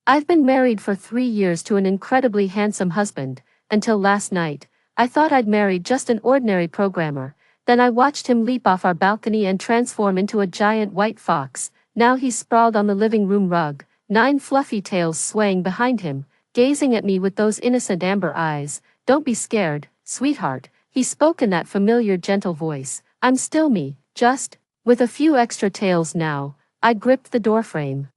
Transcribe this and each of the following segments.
I've been married for 3 years to an incredibly handsome husband. Until last night, I thought I'd married just an ordinary programmer. Then I watched him leap off our balcony and transform into a giant white fox. Now he's sprawled on the living room rug, 9 fluffy tails swaying behind him, gazing at me with those innocent amber eyes. Don't be scared, sweetheart, he spoke in that familiar gentle voice. I'm still me, just with a few extra tails now. I gripped the doorframe,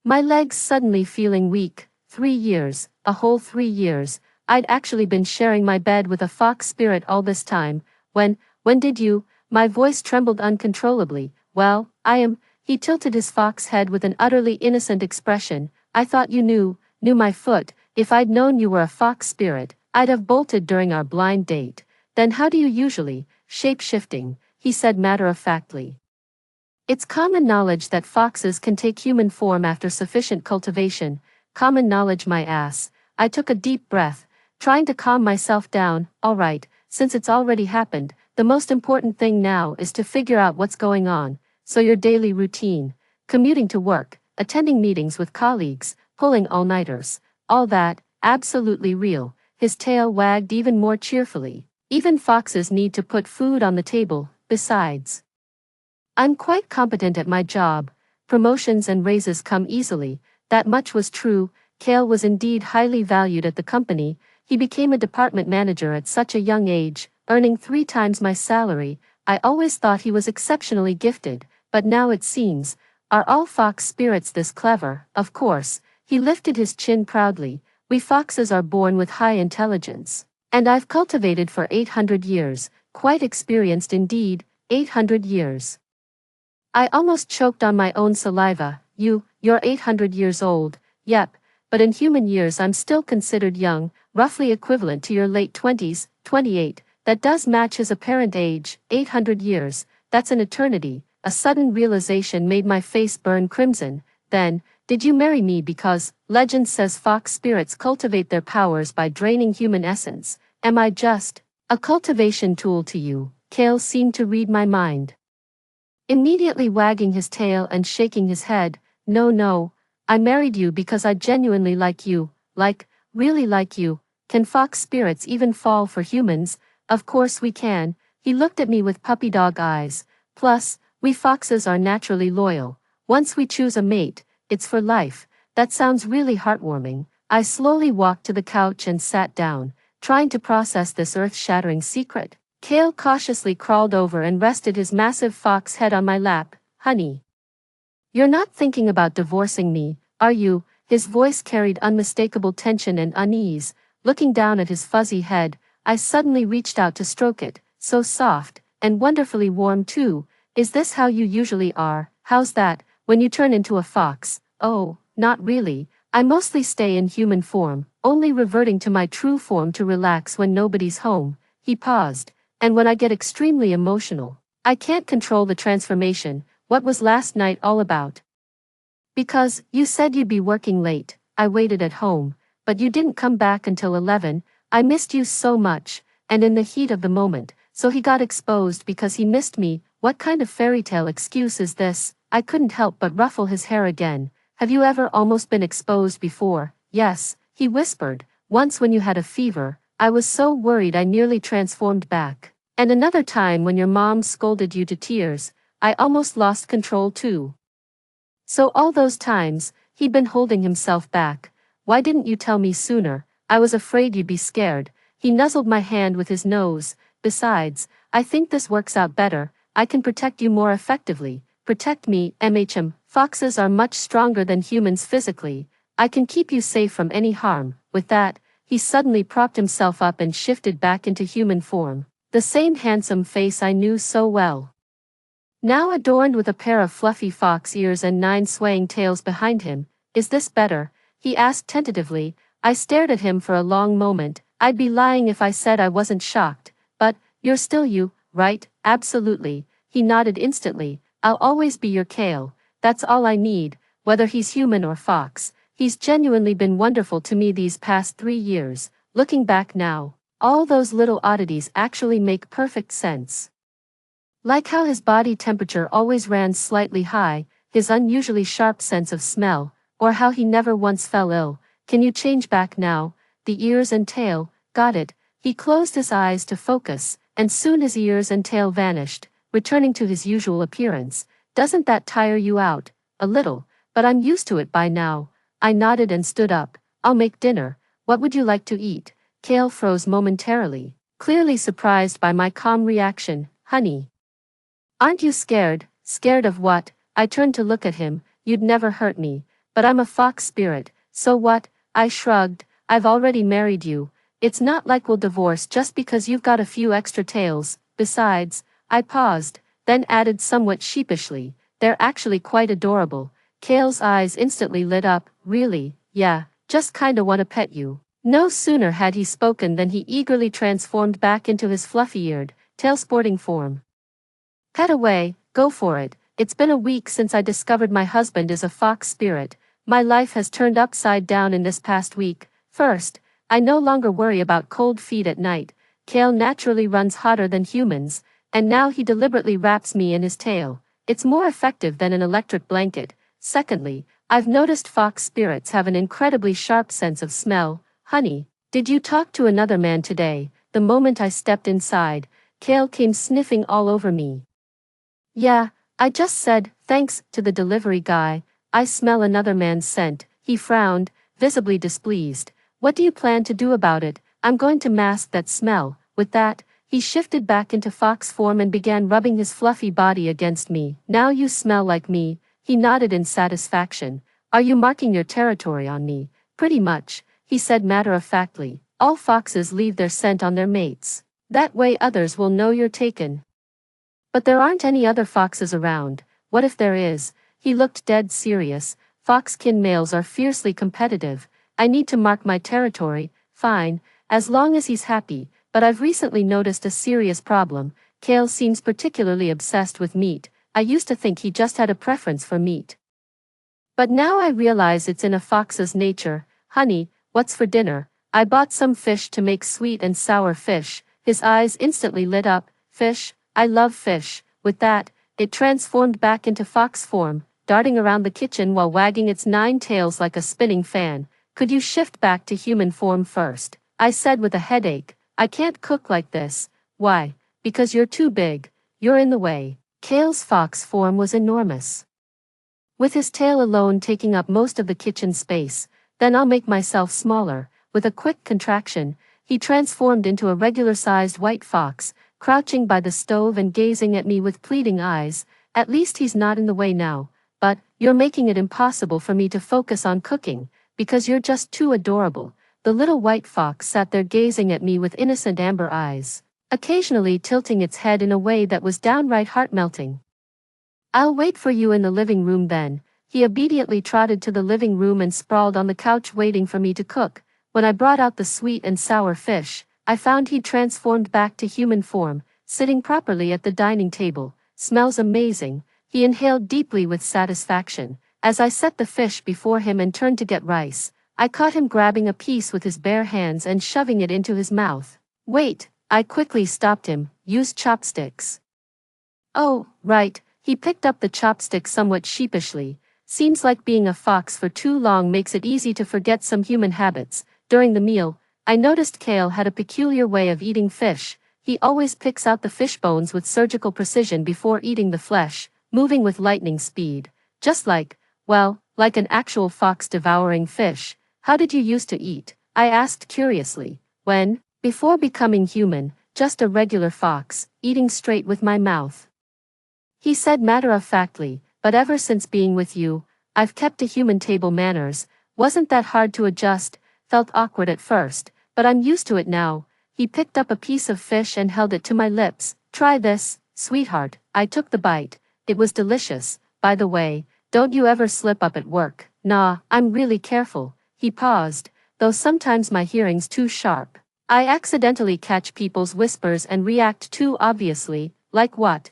my legs suddenly feeling weak. 3 years, a whole 3 years, I'd actually been sharing my bed with a fox spirit all this time. When did you? My voice trembled uncontrollably. Well, he tilted his fox head with an utterly innocent expression. I thought you knew my foot. If I'd known you were a fox spirit, I'd have bolted during our blind date. Then how do you usually, shape-shifting, he said matter-of-factly. It's common knowledge that foxes can take human form after sufficient cultivation. Common knowledge my ass. I took a deep breath, trying to calm myself down. Alright, since it's already happened, the most important thing now is to figure out what's going on. So your daily routine, commuting to work, attending meetings with colleagues, pulling all-nighters, all that, absolutely real. His tail wagged even more cheerfully. Even foxes need to put food on the table. Besides, I'm quite competent at my job. Promotions and raises come easily. That much was true. Cale was indeed highly valued at the company. He became a department manager at such a young age, earning 3 times my salary. I always thought he was exceptionally gifted, but now it seems, are all fox spirits this clever? Of course, he lifted his chin proudly. We foxes are born with high intelligence. And I've cultivated for 800 years, quite experienced indeed, 800 years. I almost choked on my own saliva. You're 800 years old, yep, but in human years I'm still considered young, roughly equivalent to your late 20s, 28, that does match his apparent age, 800 years, that's an eternity. A sudden realization made my face burn crimson. Then, did you marry me because, legend says fox spirits cultivate their powers by draining human essence? Am I just a cultivation tool to you? Cale seemed to read my mind, immediately wagging his tail and shaking his head. No, I married you because I genuinely like you, really like you. Can fox spirits even fall for humans? Of course we can. He looked at me with puppy dog eyes. Plus, we foxes are naturally loyal. Once we choose a mate, it's for life. That sounds really heartwarming. I slowly walked to the couch and sat down, trying to process this earth-shattering secret. Cale cautiously crawled over and rested his massive fox head on my lap. Honey, you're not thinking about divorcing me, are you? His voice carried unmistakable tension and unease. Looking down at his fuzzy head, I suddenly reached out to stroke it, so soft, and wonderfully warm too. Is this how you usually are? How's that, when you turn into a fox? Oh, not really. I mostly stay in human form, only reverting to my true form to relax when nobody's home. He paused. And when I get extremely emotional, I can't control the transformation. What was last night all about? Because, you said you'd be working late. I waited at home, but you didn't come back until 11. I missed you so much, and in the heat of the moment, so he got exposed because he missed me. What kind of fairy tale excuse is this? I couldn't help but ruffle his hair again. Have you ever almost been exposed before? Yes, he whispered. Once when you had a fever, I was so worried I nearly transformed back. And another time when your mom scolded you to tears, I almost lost control too. So all those times, he'd been holding himself back. Why didn't you tell me sooner? I was afraid you'd be scared. He nuzzled my hand with his nose. Besides, I think this works out better. I can protect you more effectively. Protect me, foxes are much stronger than humans physically. I can keep you safe from any harm. With that, he suddenly propped himself up and shifted back into human form. The same handsome face I knew so well, now adorned with a pair of fluffy fox ears and 9 swaying tails behind him. Is this better? He asked tentatively. I stared at him for a long moment. I'd be lying if I said I wasn't shocked. But, you're still you, right? Absolutely. He nodded instantly. I'll always be your Cale. That's all I need, whether he's human or fox. He's genuinely been wonderful to me these past 3 years. Looking back now, all those little oddities actually make perfect sense. Like how his body temperature always ran slightly high, his unusually sharp sense of smell, or how he never once fell ill. Can you change back now? The ears and tail, got it. He closed his eyes to focus, and soon his ears and tail vanished, returning to his usual appearance. Doesn't that tire you out? A little, but I'm used to it by now. I nodded and stood up. I'll make dinner. What would you like to eat? Kale froze momentarily, clearly surprised by my calm reaction. Honey. Aren't you scared? Scared of what? I turned to look at him. You'd never hurt me. But I'm a fox spirit, so what? I shrugged. I've already married you. It's not like we'll divorce just because you've got a few extra tails. Besides, I paused, then added somewhat sheepishly, they're actually quite adorable. Kale's eyes instantly lit up. Really? Yeah, just kinda wanna pet you. No sooner had he spoken than he eagerly transformed back into his fluffy-eared, tail-sporting form. Pet away, go for it. It's been a week since I discovered my husband is a fox spirit. My life has turned upside down in this past week. First, I no longer worry about cold feet at night. Kale naturally runs hotter than humans, and now he deliberately wraps me in his tail. It's more effective than an electric blanket. Secondly, I've noticed fox spirits have an incredibly sharp sense of smell. Honey, did you talk to another man today? The moment I stepped inside, Kale came sniffing all over me. Yeah, I just said, thanks to the delivery guy, I smell another man's scent. He frowned, visibly displeased. What do you plan to do about it? I'm going to mask that smell. With that, he shifted back into fox form and began rubbing his fluffy body against me. Now you smell like me. He nodded in satisfaction. Are you marking your territory on me? Pretty much, he said matter-of-factly. All foxes leave their scent on their mates. That way others will know you're taken. But there aren't any other foxes around. What if there is? He looked dead serious. Fox-kin males are fiercely competitive. I need to mark my territory. Fine, as long as he's happy, but I've recently noticed a serious problem. Kale seems particularly obsessed with meat. I used to think he just had a preference for meat. But now I realize it's in a fox's nature. Honey, what's for dinner? I bought some fish to make sweet and sour fish. His eyes instantly lit up. Fish? I love fish. With that, it transformed back into fox form, darting around the kitchen while wagging its 9 tails like a spinning fan. Could you shift back to human form first? I said with a headache. I can't cook like this. Why? Because you're too big. You're in the way. Kale's fox form was enormous, with his tail alone taking up most of the kitchen space. Then I'll make myself smaller. With a quick contraction, he transformed into a regular-sized white fox, crouching by the stove and gazing at me with pleading eyes. At least he's not in the way now. But, you're making it impossible for me to focus on cooking, because you're just too adorable. The little white fox sat there gazing at me with innocent amber eyes, occasionally tilting its head in a way that was downright heart-melting. I'll wait for you in the living room then. He obediently trotted to the living room and sprawled on the couch waiting for me to cook. When I brought out the sweet and sour fish, I found he'd transformed back to human form, sitting properly at the dining table. Smells amazing. He inhaled deeply with satisfaction. As I set the fish before him and turned to get rice, I caught him grabbing a piece with his bare hands and shoving it into his mouth. Wait, I quickly stopped him. Use chopsticks. Oh, right. He picked up the chopstick somewhat sheepishly. Seems like being a fox for too long makes it easy to forget some human habits. During the meal, I noticed Kale had a peculiar way of eating fish. He always picks out the fish bones with surgical precision before eating the flesh, moving with lightning speed. Just like, well, like an actual fox devouring fish. How did you used to eat? I asked curiously. When? Before becoming human, just a regular fox, eating straight with my mouth. He said matter-of-factly, but ever since being with you, I've kept to human table manners. Wasn't that hard to adjust? Felt awkward at first, but I'm used to it now. He picked up a piece of fish and held it to my lips. Try this, sweetheart. I took the bite. It was delicious. By the way, don't you ever slip up at work? Nah, I'm really careful. He paused, though sometimes my hearing's too sharp. I accidentally catch people's whispers and react too obviously. Like what?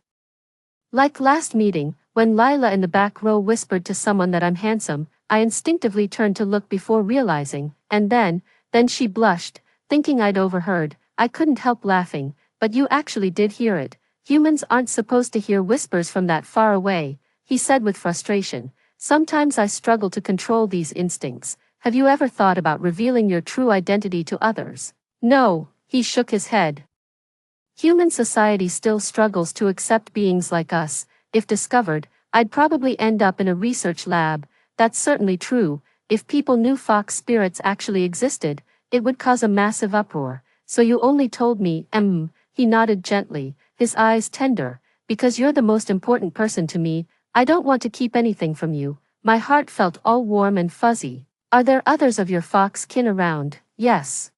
Like last meeting, when Lila in the back row whispered to someone that I'm handsome, I instinctively turned to look before realizing, and then she blushed, thinking I'd overheard. I couldn't help laughing, but you actually did hear it. Humans aren't supposed to hear whispers from that far away, he said with frustration. Sometimes I struggle to control these instincts. Have you ever thought about revealing your true identity to others? No, he shook his head. Human society still struggles to accept beings like us. If discovered, I'd probably end up in a research lab. That's certainly true. If people knew fox spirits actually existed, it would cause a massive uproar. So you only told me, he nodded gently, his eyes tender, because you're the most important person to me. I don't want to keep anything from you. My heart felt all warm and fuzzy. Are there others of your fox kin around? Yes.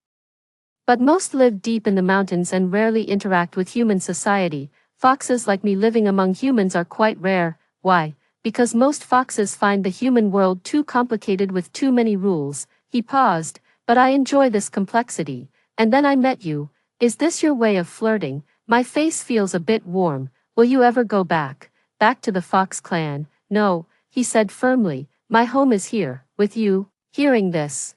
But most live deep in the mountains and rarely interact with human society. Foxes like me living among humans are quite rare. Why? Because most foxes find the human world too complicated with too many rules. He paused, but I enjoy this complexity. And then I met you. Is this your way of flirting? My face feels a bit warm. Will you ever go back? Back to the Fox clan? No, he said firmly. My home is here, with you. Hearing this,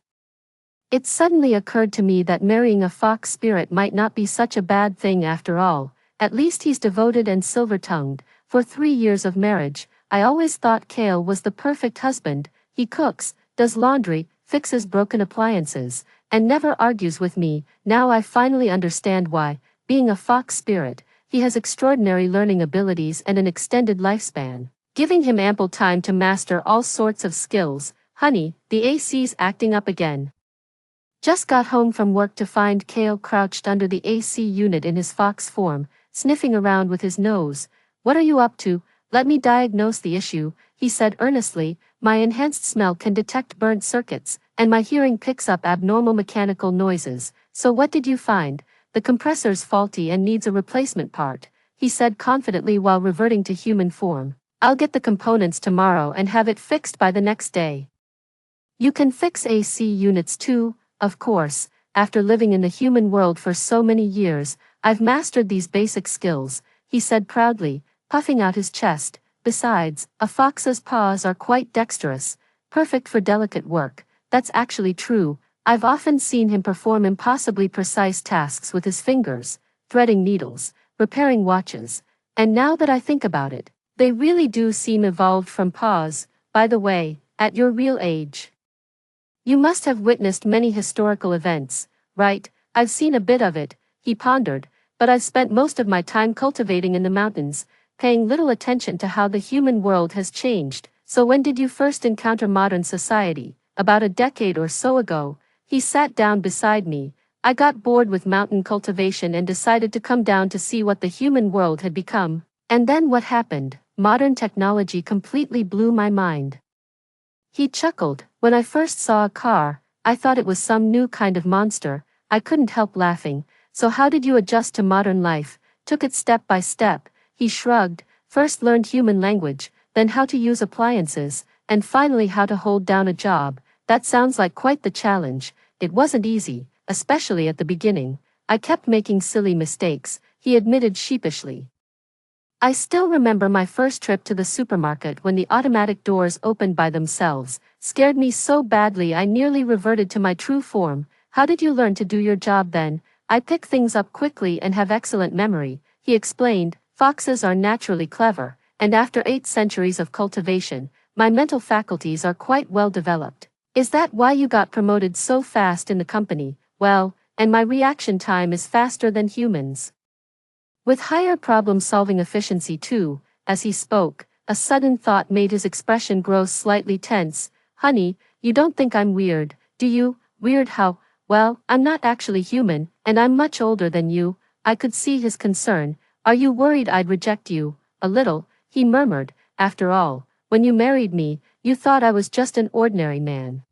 it suddenly occurred to me that marrying a fox spirit might not be such a bad thing after all. At least he's devoted and silver-tongued. For 3 years of marriage, I always thought Kale was the perfect husband. He cooks, does laundry, fixes broken appliances, and never argues with me. Now I finally understand why. Being a fox spirit, he has extraordinary learning abilities and an extended lifespan, giving him ample time to master all sorts of skills. Honey, the AC's acting up again. Just got home from work to find Kale crouched under the AC unit in his fox form, sniffing around with his nose. What are you up to? Let me diagnose the issue, he said earnestly. My enhanced smell can detect burnt circuits, and my hearing picks up abnormal mechanical noises. So what did you find? The compressor's faulty and needs a replacement part, he said confidently while reverting to human form. I'll get the components tomorrow and have it fixed by the next day. You can fix AC units too. Of course, after living in the human world for so many years, I've mastered these basic skills, he said proudly, puffing out his chest. Besides, a fox's paws are quite dexterous, perfect for delicate work. That's actually true. I've often seen him perform impossibly precise tasks with his fingers, threading needles, repairing watches, and now that I think about it, they really do seem evolved from paws. By the way, at your real age, you must have witnessed many historical events, right? I've seen a bit of it, he pondered, but I've spent most of my time cultivating in the mountains, paying little attention to how the human world has changed. So when did you first encounter modern society? About a decade or so ago. He sat down beside me. I got bored with mountain cultivation and decided to come down to see what the human world had become. And then what happened? Modern technology completely blew my mind. He chuckled. When I first saw a car, I thought it was some new kind of monster. I couldn't help laughing. So how did you adjust to modern life? Took it step by step. He shrugged. First learned human language, then how to use appliances, and finally how to hold down a job. That sounds like quite the challenge. It wasn't easy, especially at the beginning. I kept making silly mistakes, he admitted sheepishly. I still remember my first trip to the supermarket when the automatic doors opened by themselves. Scared me so badly I nearly reverted to my true form. How did you learn to do your job then? I pick things up quickly and have excellent memory, he explained. Foxes are naturally clever, and after 8 centuries of cultivation, my mental faculties are quite well developed. Is that why you got promoted so fast in the company? Well, and my reaction time is faster than humans. With higher problem-solving efficiency too. As he spoke, a sudden thought made his expression grow slightly tense. Honey, you don't think I'm weird, do you? Weird how? Well, I'm not actually human, and I'm much older than you. I could see his concern. Are you worried I'd reject you? A little, he murmured. After all, when you married me, you thought I was just an ordinary man.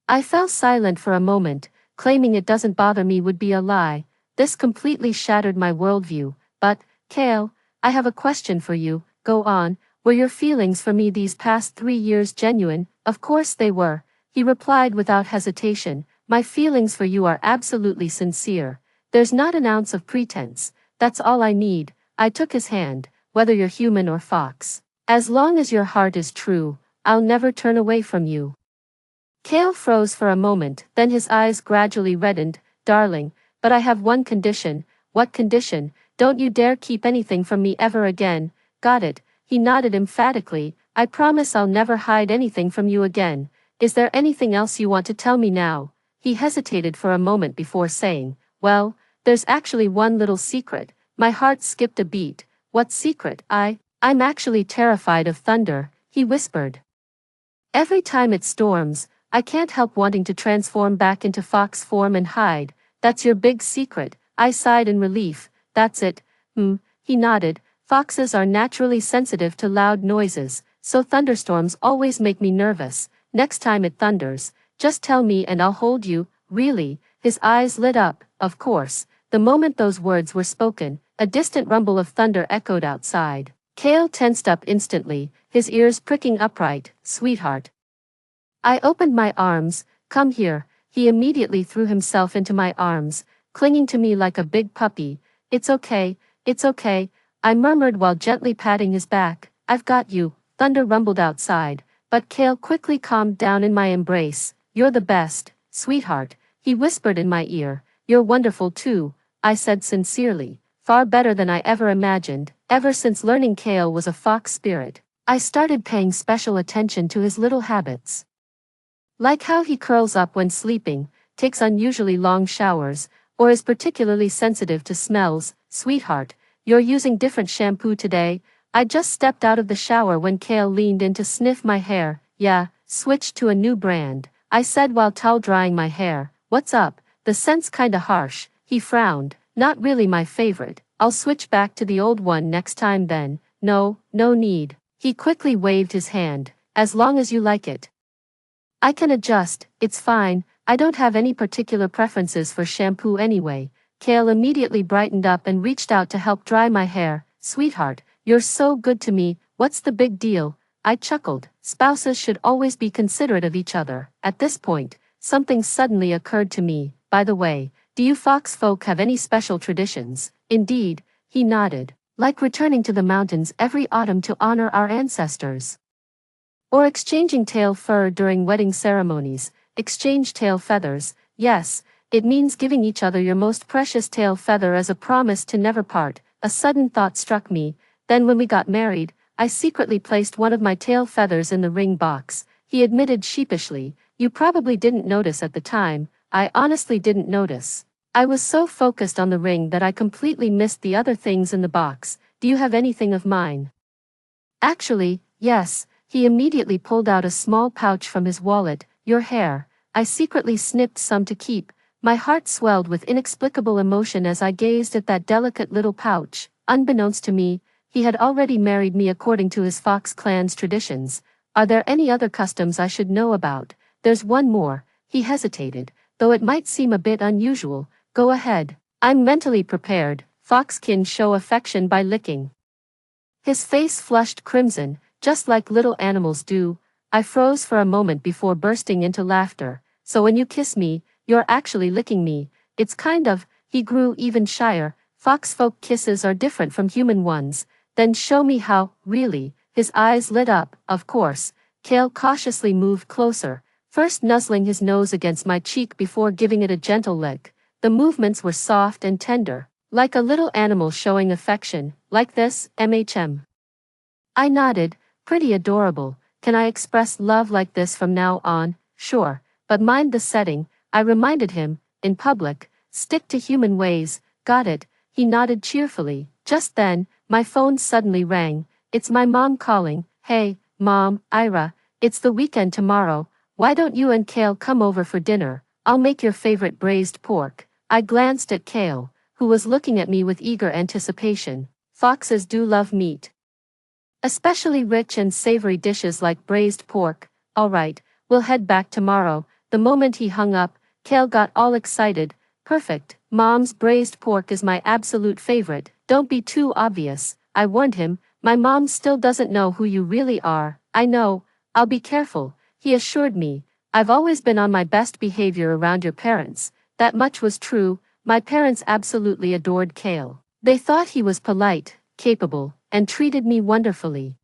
I fell silent for a moment. Claiming it doesn't bother me would be a lie. This completely shattered my worldview. But, Kale, I have a question for you. Go on. Were your feelings for me these past 3 years genuine? Of course they were, he replied without hesitation. My feelings for you are absolutely sincere. There's not an ounce of pretense. That's all I need. I took his hand, whether you're human or fox. As long as your heart is true, I'll never turn away from you. Kale froze for a moment, then his eyes gradually reddened. Darling, but I have one condition. What condition? Don't you dare keep anything from me ever again. Got it, he nodded emphatically. I promise I'll never hide anything from you again. Is there anything else you want to tell me now? He hesitated for a moment before saying, well, there's actually one little secret. My heart skipped a beat. What secret? I'm actually terrified of thunder, he whispered. Every time it storms, I can't help wanting to transform back into fox form and hide. That's your big secret, I sighed in relief. That's it. He nodded. Foxes are naturally sensitive to loud noises, so thunderstorms always make me nervous. Next time it thunders, just tell me and I'll hold you. Really? His eyes lit up. Of course. The moment those words were spoken, a distant rumble of thunder echoed outside. Cale tensed up instantly, his ears pricking upright. Sweetheart. I opened my arms. Come here. He immediately threw himself into my arms, clinging to me like a big puppy. It's okay, I murmured while gently patting his back. I've got you. Thunder rumbled outside, but Cale quickly calmed down in my embrace. You're the best, sweetheart, he whispered in my ear. You're wonderful too, I said sincerely. Far better than I ever imagined. Ever since learning Cale was a fox spirit, I started paying special attention to his little habits. Like how he curls up when sleeping, takes unusually long showers, or is particularly sensitive to smells. Sweetheart, you're using different shampoo today. I just stepped out of the shower when Cale leaned in to sniff my hair. Yeah, switched to a new brand, I said while towel drying my hair. What's up? The scent's kinda harsh, he frowned. Not really my favorite. I'll switch back to the old one next time then. No need. He quickly waved his hand. As long as you like it. I can adjust, it's fine. I don't have any particular preferences for shampoo anyway. Cale immediately brightened up and reached out to help dry my hair. Sweetheart, you're so good to me, what's the big deal? I chuckled. Spouses should always be considerate of each other. At this point, something suddenly occurred to me. By the way, do you fox folk have any special traditions? Indeed, he nodded. Like returning to the mountains every autumn to honor our ancestors. Or exchanging tail fur during wedding ceremonies. Exchange tail feathers. Yes, it means giving each other your most precious tail feather as a promise to never part. A sudden thought struck me. Then when we got married, I secretly placed one of my tail feathers in the ring box. He admitted sheepishly. You probably didn't notice at the time. I honestly didn't notice. I was so focused on the ring that I completely missed the other things in the box. Do you have anything of mine? Actually, yes. He immediately pulled out a small pouch from his wallet. Your hair. I secretly snipped some to keep. My heart swelled with inexplicable emotion as I gazed at that delicate little pouch. Unbeknownst to me, he had already married me according to his Fox clan's traditions. Are there any other customs I should know about? There's one more. He hesitated, though it might seem a bit unusual. Go ahead. I'm mentally prepared. Foxkin show affection by licking. His face flushed crimson, just like little animals do. I froze for a moment before bursting into laughter. So when you kiss me, you're actually licking me. It's kind of, he grew even shyer. Foxfolk kisses are different from human ones. Then show me how, really. His eyes lit up. Of course. Cale cautiously moved closer, first nuzzling his nose against my cheek before giving it a gentle lick. The movements were soft and tender, like a little animal showing affection. Like this, MHM. I nodded. Pretty adorable. Can I express love like this from now on? Sure, but mind the setting, I reminded him. In public, stick to human ways. Got it. He nodded cheerfully. Just then, my phone suddenly rang. It's my mom calling. Hey, Mom, Ira, it's the weekend tomorrow. Why don't you and Cale come over for dinner? I'll make your favorite braised pork. I glanced at Cale, who was looking at me with eager anticipation. Foxes do love meat. Especially rich and savory dishes like braised pork. All right, we'll head back tomorrow. The moment he hung up, Cale got all excited. Perfect. Mom's braised pork is my absolute favorite. Don't be too obvious, I warned him. My mom still doesn't know who you really are. I know. I'll be careful, he assured me. I've always been on my best behavior around your parents. That much was true. My parents absolutely adored Cale. They thought he was polite, capable, and treated me wonderfully.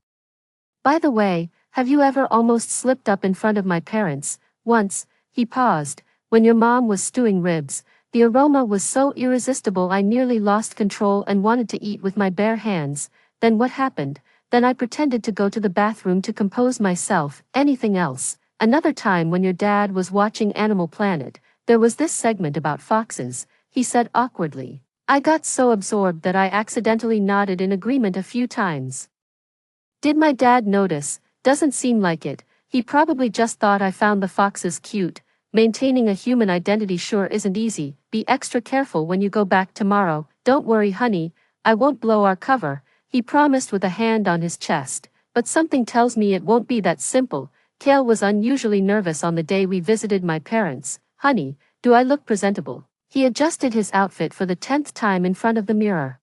By the way, have you ever almost slipped up in front of my parents? Once. He paused. When your mom was stewing ribs, the aroma was so irresistible I nearly lost control and wanted to eat with my bare hands. Then what happened? then I pretended to go to the bathroom to compose myself. Anything else? Another time when your dad was watching Animal Planet, there was this segment about foxes, he said awkwardly. I got so absorbed that I accidentally nodded in agreement a few times. Did my dad notice? Doesn't seem like it. He probably just thought I found the foxes cute. Maintaining a human identity sure isn't easy. Be extra careful when you go back tomorrow. Don't worry, honey, I won't blow our cover, he promised with a hand on his chest. But something tells me it won't be that simple. Cale was unusually nervous on the day we visited my parents. Honey, do I look presentable? He adjusted his outfit for the 10th time in front of the mirror.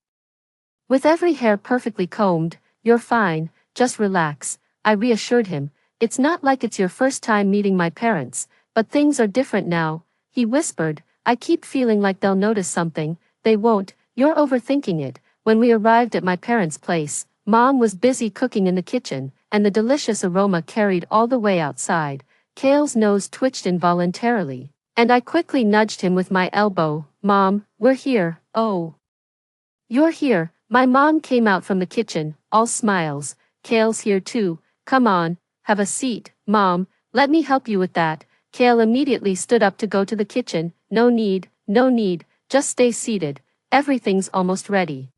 With every hair perfectly combed, you're fine, just relax, I reassured him. It's not like it's your first time meeting my parents, but things are different now, he whispered. I keep feeling like they'll notice something. They won't, you're overthinking it. When we arrived at my parents' place, Mom was busy cooking in the kitchen, and the delicious aroma carried all the way outside. Cale's nose twitched involuntarily, and I quickly nudged him with my elbow. Mom, we're here. Oh. You're here. My mom came out from the kitchen, all smiles. Cale's here too. Come on, have a seat. Mom, let me help you with that. Cale immediately stood up to go to the kitchen. No need, just stay seated. Everything's almost ready.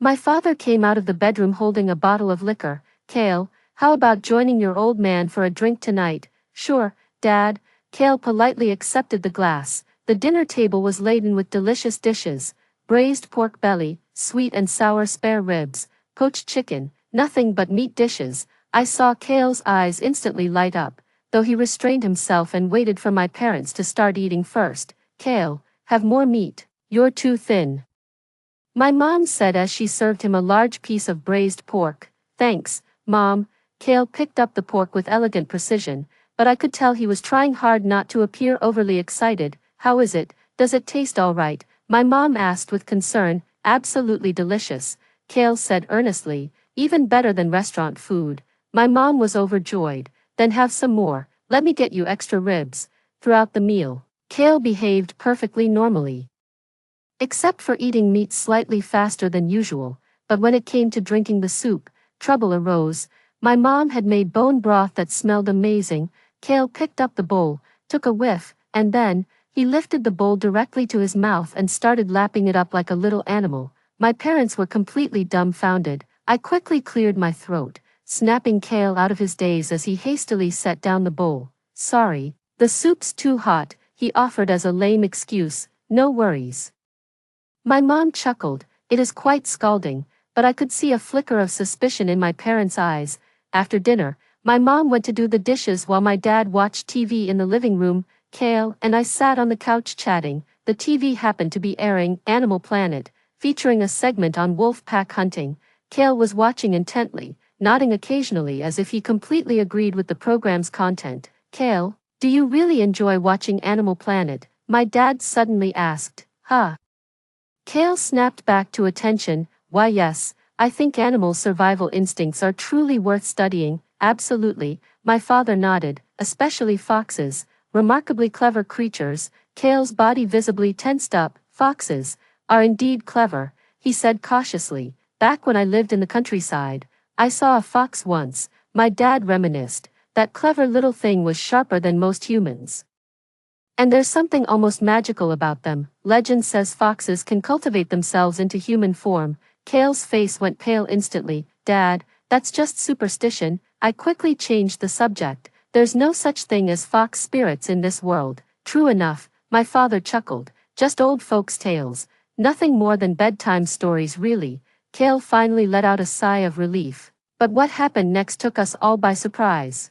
My father came out of the bedroom holding a bottle of liquor. Cale, how about joining your old man for a drink tonight? Sure, Dad. Cale politely accepted the glass. The dinner table was laden with delicious dishes. Braised pork belly, sweet and sour spare ribs, poached chicken, nothing but meat dishes. I saw Cale's eyes instantly light up, though he restrained himself and waited for my parents to start eating first. Cale, have more meat. You're too thin. My mom said as she served him a large piece of braised pork. Thanks, Mom. Cale picked up the pork with elegant precision, but I could tell he was trying hard not to appear overly excited. How is it? Does it taste all right? My mom asked with concern. Absolutely delicious, Cale said earnestly, even better than restaurant food. My mom was overjoyed. Then have some more, let me get you extra ribs. Throughout the meal, Cale behaved perfectly normally, except for eating meat slightly faster than usual, but when it came to drinking the soup, trouble arose. My mom had made bone broth that smelled amazing. Cale picked up the bowl, took a whiff, and then, he lifted the bowl directly to his mouth and started lapping it up like a little animal. My parents were completely dumbfounded. I quickly cleared my throat, snapping Cale out of his daze as he hastily set down the bowl. Sorry, the soup's too hot, he offered as a lame excuse. No worries. My mom chuckled. It is quite scalding, but I could see a flicker of suspicion in my parents' eyes. After dinner, my mom went to do the dishes while my dad watched TV in the living room. Cale and I sat on the couch chatting. The TV happened to be airing Animal Planet, featuring a segment on wolf pack hunting. Cale was watching intently, nodding occasionally as if he completely agreed with the program's content. Cale, do you really enjoy watching Animal Planet? My dad suddenly asked. Huh? Cale snapped back to attention. Why yes, I think animals' survival instincts are truly worth studying. Absolutely, my father nodded, especially foxes. Remarkably clever creatures. Cale's body visibly tensed up. Foxes are indeed clever, he said cautiously. Back when I lived in the countryside, I saw a fox once. My dad reminisced. That clever little thing was sharper than most humans. And there's something almost magical about them. Legend says foxes can cultivate themselves into human form. Cale's face went pale instantly. Dad, that's just superstition. I quickly changed the subject. There's no such thing as fox spirits in this world. True enough, my father chuckled. Just old folks' tales. Nothing more than bedtime stories really. Cale finally let out a sigh of relief. But what happened next took us all by surprise.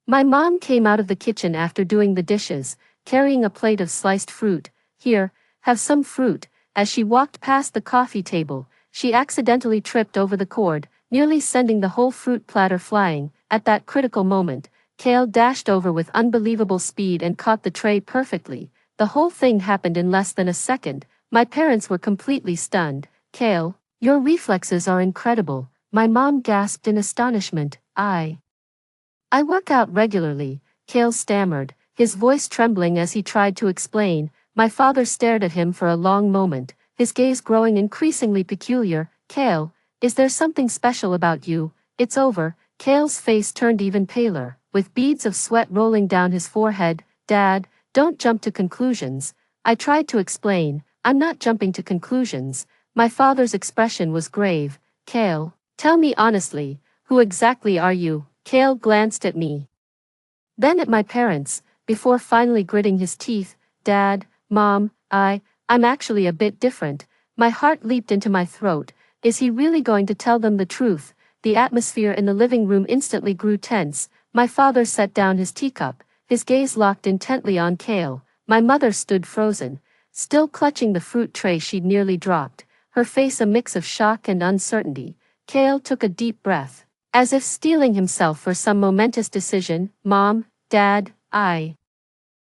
My mom came out of the kitchen after doing the dishes, carrying a plate of sliced fruit. Here, have some fruit. As she walked past the coffee table, she accidentally tripped over the cord, nearly sending the whole fruit platter flying. At that critical moment, Cale dashed over with unbelievable speed and caught the tray perfectly. The whole thing happened in less than a second. My parents were completely stunned. Cale, your reflexes are incredible, my mom gasped in astonishment. I work out regularly, Cale stammered, his voice trembling as he tried to explain. My father stared at him for a long moment, his gaze growing increasingly peculiar. Cale, Is there something special about you? It's over. Kale's face turned even paler, with beads of sweat rolling down his forehead. Dad, don't jump to conclusions. I tried to explain. I'm not jumping to conclusions. My father's expression was grave. Kale, tell me honestly, who exactly are you? Kale glanced at me, then at my parents, before finally gritting his teeth. Dad, Mom, I'm actually a bit different. My heart leaped into my throat. Is he really going to tell them the truth? The atmosphere in the living room instantly grew tense. My father set down his teacup, his gaze locked intently on Kale. My mother stood frozen, still clutching the fruit tray she'd nearly dropped, her face a mix of shock and uncertainty. Kale took a deep breath, as if steeling himself for some momentous decision. Mom, Dad,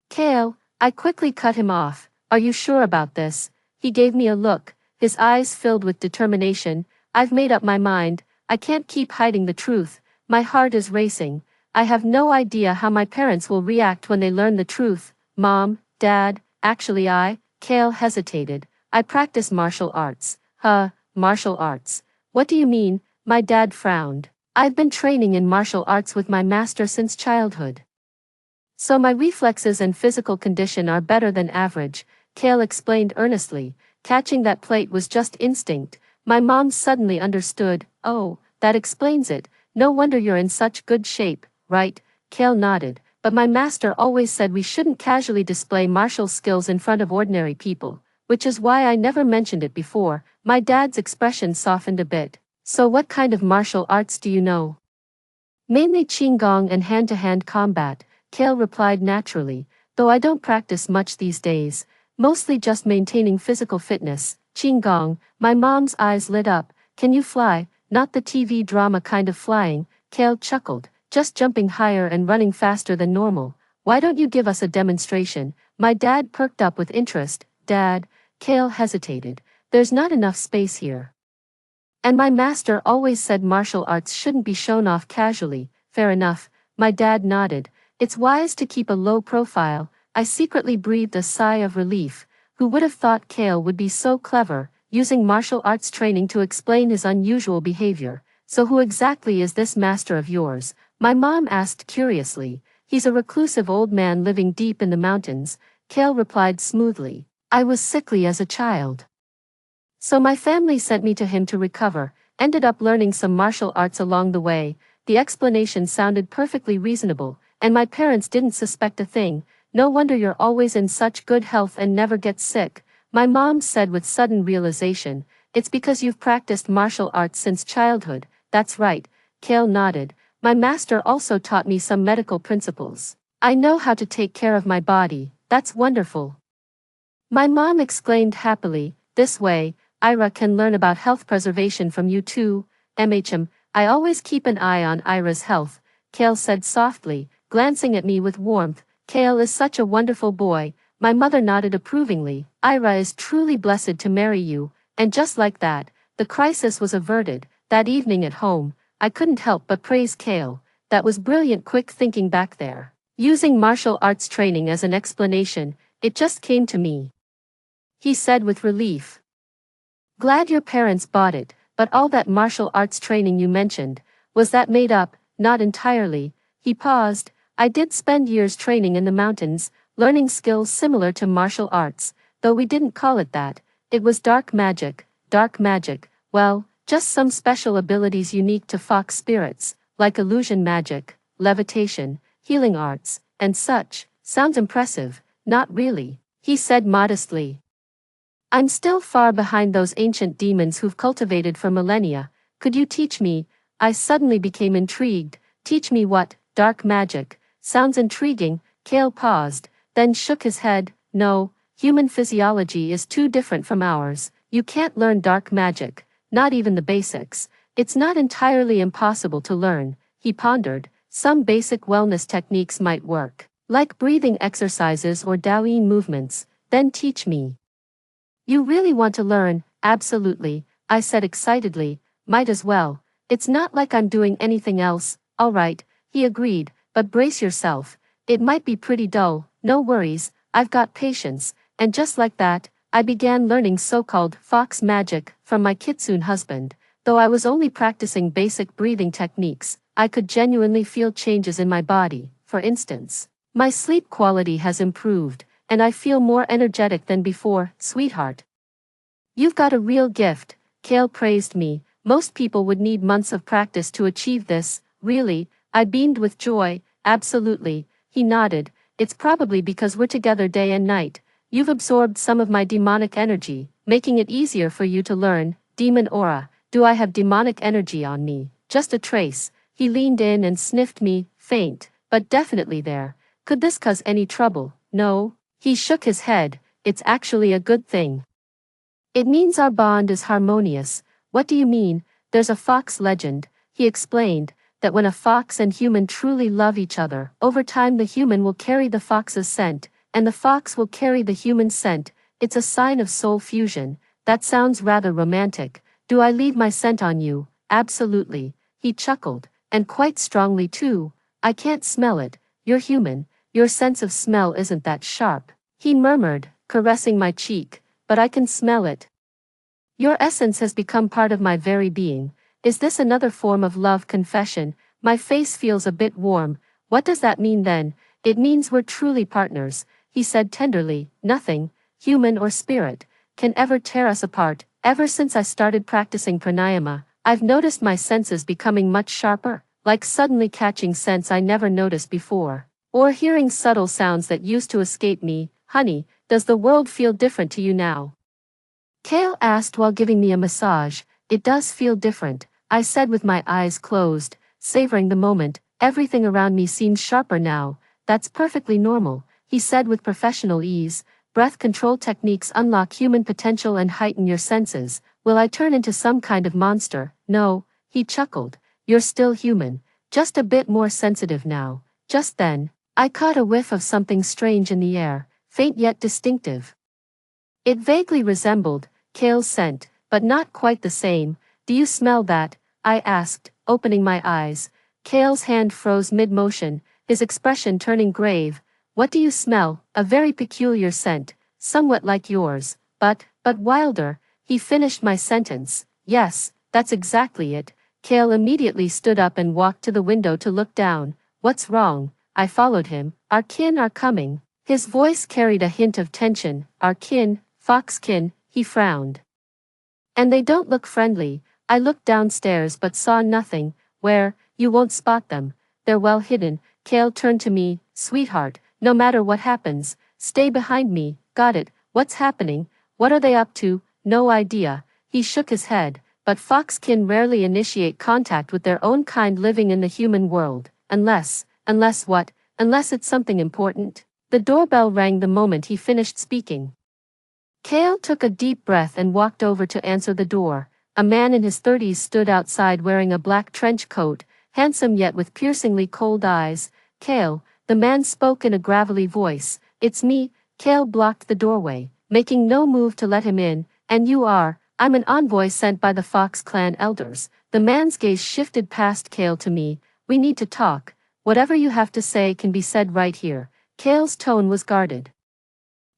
Kale, I quickly cut him off. Are you sure about this? He gave me a look, his eyes filled with determination. I've made up my mind. I can't keep hiding the truth. My heart is racing. I have no idea how my parents will react when they learn the truth. Mom, Dad, actually Kale hesitated. I practice martial arts. Martial arts. What do you mean? My dad frowned. I've been training in martial arts with my master since childhood, so my reflexes and physical condition are better than average, Kale explained earnestly. Catching that plate was just instinct. My mom suddenly understood. Oh, that explains it. No wonder you're in such good shape, right? Kale nodded. But my master always said we shouldn't casually display martial skills in front of ordinary people, which is why I never mentioned it before. My dad's expression softened a bit. So what kind of martial arts do you know? Mainly Qigong and hand-to-hand combat, Kale replied naturally, though I don't practice much these days, mostly just maintaining physical fitness. Qigong, my mom's eyes lit up. Can you fly? Not the TV drama kind of flying, Kale chuckled, just jumping higher and running faster than normal. Why don't you give us a demonstration? My dad perked up with interest. Dad, Kale hesitated. There's not enough space here. And my master always said martial arts shouldn't be shown off casually. Fair enough, my dad nodded. It's wise to keep a low profile. I secretly breathed a sigh of relief. Who would have thought Kale would be so clever, using martial arts training to explain his unusual behavior? So who exactly is this master of yours? My mom asked curiously. He's a reclusive old man living deep in the mountains, Kale replied smoothly. I was sickly as a child, so my family sent me to him to recover. Ended up learning some martial arts along the way. The explanation sounded perfectly reasonable, and my parents didn't suspect a thing. No wonder you're always in such good health and never get sick, my mom said with sudden realization. It's because you've practiced martial arts since childhood. That's right, Kale nodded. My master also taught me some medical principles. I know how to take care of my body. That's wonderful, my mom exclaimed happily. This way, Ira can learn about health preservation from you too. I always keep an eye on Ira's health, Kale said softly, glancing at me with warmth. Kale is such a wonderful boy. My mother nodded approvingly. Ira is truly blessed to marry you. And just like that, the crisis was averted. That evening at home, I couldn't help but praise Kale. That was brilliant quick thinking back there. Using martial arts training as an explanation, it just came to me, he said with relief. Glad your parents bought it, but all that martial arts training you mentioned, was that made up? Not entirely. He paused. I did spend years training in the mountains, learning skills similar to martial arts, though we didn't call it that. It was dark magic. Dark magic, well, just some special abilities unique to fox spirits, like illusion magic, levitation, healing arts, and such. Sounds impressive. Not really, he said modestly. I'm still far behind those ancient demons who've cultivated for millennia. Could you teach me? I suddenly became intrigued. Teach me what? Dark magic. Sounds intriguing. Kale paused, then shook his head. No, human physiology is too different from ours. You can't learn dark magic, not even the basics. It's not entirely impossible to learn, he pondered. Some basic wellness techniques might work, like breathing exercises or Taoyin movements. Then teach me. You really want to learn? Absolutely, I said excitedly. Might as well. It's not like I'm doing anything else. All right, he agreed, but brace yourself. It might be pretty dull. No worries, I've got patience. And just like that, I began learning so-called fox magic from my kitsune husband. Though I was only practicing basic breathing techniques, I could genuinely feel changes in my body. For instance, my sleep quality has improved, and I feel more energetic than before, sweetheart. You've got a real gift, Kale praised me. Most people would need months of practice to achieve this. Really? I beamed with joy. Absolutely, he nodded. It's probably because we're together day and night. You've absorbed some of my demonic energy, making it easier for you to learn. Demon aura. Do I have demonic energy on me? Just a trace. He leaned in and sniffed me, faint, but definitely there. Could this cause any trouble? No. He shook his head. It's actually a good thing. It means our bond is harmonious. What do you mean? There's a fox legend, he explained, that when a fox and human truly love each other, over time the human will carry the fox's scent, and the fox will carry the human scent. It's a sign of soul fusion. That sounds rather romantic. Do I leave my scent on you? Absolutely. He chuckled, and quite strongly too. I can't smell it. You're human. Your sense of smell isn't that sharp. He murmured, caressing my cheek, but I can smell it. Your essence has become part of my very being. Is this another form of love confession? My face feels a bit warm. What does that mean then? It means we're truly partners, he said tenderly. Nothing, human or spirit, can ever tear us apart. Ever since I started practicing pranayama, I've noticed my senses becoming much sharper, like suddenly catching scents I never noticed before, or hearing subtle sounds that used to escape me. Honey, does the world feel different to you now? Kale asked while giving me a massage. It does feel different, I said with my eyes closed, savoring the moment. Everything around me seems sharper now. That's perfectly normal, he said with professional ease. Breath control techniques unlock human potential and heighten your senses. Will I turn into some kind of monster? No, he chuckled. You're still human, just a bit more sensitive now. Just then, I caught a whiff of something strange in the air, faint yet distinctive. It vaguely resembled Kale's scent, but not quite the same. Do you smell that? I asked, opening my eyes. Kale's hand froze mid-motion, his expression turning grave. What do you smell? A very peculiar scent, somewhat like yours, but wilder. He finished my sentence. Yes, that's exactly it. Kale immediately stood up and walked to the window to look down. What's wrong? I followed him. Our kin are coming. His voice carried a hint of tension. Our kin, foxkin, he frowned. And they don't look friendly. I looked downstairs but saw nothing. Where? You won't spot them. They're well hidden. Kale turned to me. Sweetheart, no matter what happens, stay behind me. Got it. What's happening? What are they up to? No idea. He shook his head. But foxkin rarely initiate contact with their own kind living in the human world. Unless what? Unless it's something important. The doorbell rang the moment he finished speaking. Kale took a deep breath and walked over to answer the door. A man in his 30s stood outside wearing a black trench coat, handsome yet with piercingly cold eyes. Kale, the man spoke in a gravelly voice. It's me. Kale blocked the doorway, making no move to let him in. And you are? I'm an envoy sent by the Fox clan elders. The man's gaze shifted past Kale to me. We need to talk. Whatever you have to say can be said right here. Kale's tone was guarded.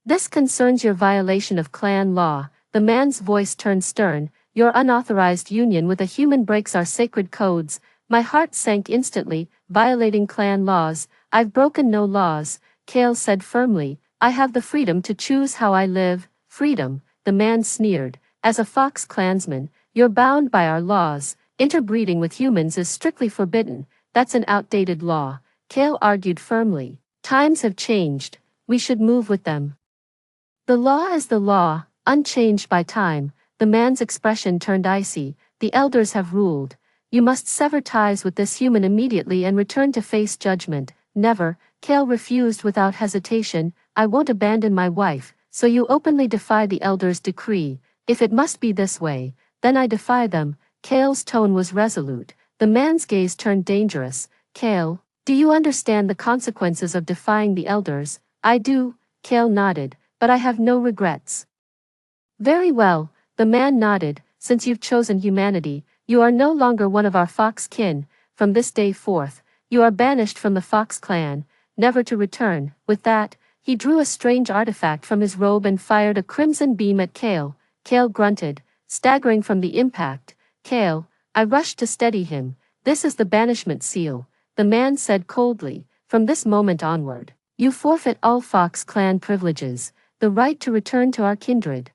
This concerns your violation of clan law. The man's voice turned stern. Your unauthorized union with a human breaks our sacred codes. My heart sank instantly. Violating clan laws. I've broken no laws, Kale said firmly. I have the freedom to choose how I live. Freedom, the man sneered. As a Fox clansman, you're bound by our laws. Interbreeding with humans is strictly forbidden. That's an outdated law, Kale argued firmly. Times have changed. We should move with them. The law is the law, unchanged by time. The man's expression turned icy. The elders have ruled. You must sever ties with this human immediately and return to face judgment. Never, Kale refused without hesitation. I won't abandon my wife, so you openly defy the elders' decree. If it must be this way, then I defy them. Kale's tone was resolute. The man's gaze turned dangerous. Kale, do you understand the consequences of defying the elders? I do, Kale nodded, but I have no regrets. Very well, the man nodded. Since you've chosen humanity, you are no longer one of our Fox kin. From this day forth, you are banished from the Fox clan, never to return. With that, he drew a strange artifact from his robe and fired a crimson beam at Kale. Kale grunted, staggering from the impact. Kale, I rushed to steady him. This is the banishment seal, the man said coldly. From this moment onward, you forfeit all Fox clan privileges, the right to return to our kindred,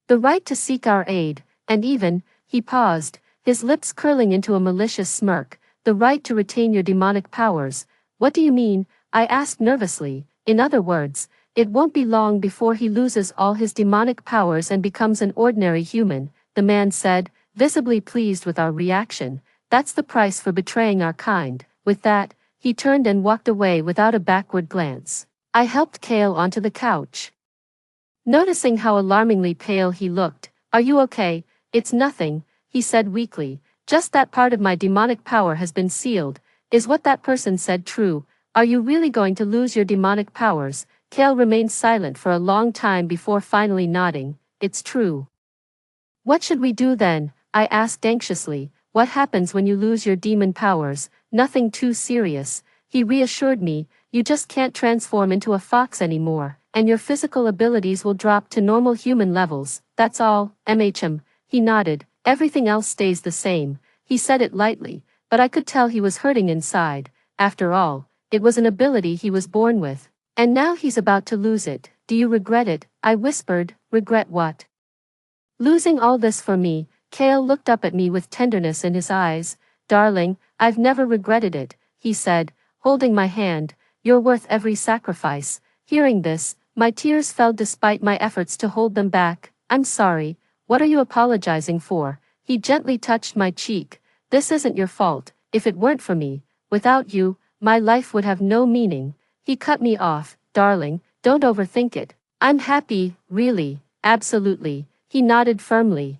the right to seek our aid, and even, he paused, his lips curling into a malicious smirk, the right to retain your demonic powers. What do you mean? I asked nervously. In other words, it won't be long before he loses all his demonic powers and becomes an ordinary human, the man said, visibly pleased with our reaction. That's the price for betraying our kind. With that, he turned and walked away without a backward glance. I helped Kale onto the couch. Noticing how alarmingly pale he looked, "Are you okay?" "It's nothing," he said weakly, "just that part of my demonic power has been sealed." "Is what that person said true? Are you really going to lose your demonic powers?" Kale remained silent for a long time before finally nodding. "It's true." "What should we do then?" I asked anxiously. "What happens when you lose your demon powers?" "Nothing too serious," he reassured me. "You just can't transform into a fox anymore, and your physical abilities will drop to normal human levels, that's all." He nodded. "Everything else stays the same." He said it lightly, but I could tell he was hurting inside. After all, it was an ability he was born with. And now he's about to lose it. "Do you regret it?" I whispered. "Regret what?" "Losing all this for me." Kale looked up at me with tenderness in his eyes. "Darling, I've never regretted it," he said, holding my hand. "You're worth every sacrifice." Hearing this, my tears fell despite my efforts to hold them back. "I'm sorry. What are you apologizing for?" He gently touched my cheek. "This isn't your fault. If it weren't for me, without you, my life would have no meaning." He cut me off. "Darling, don't overthink it. I'm happy, really, absolutely." He nodded firmly.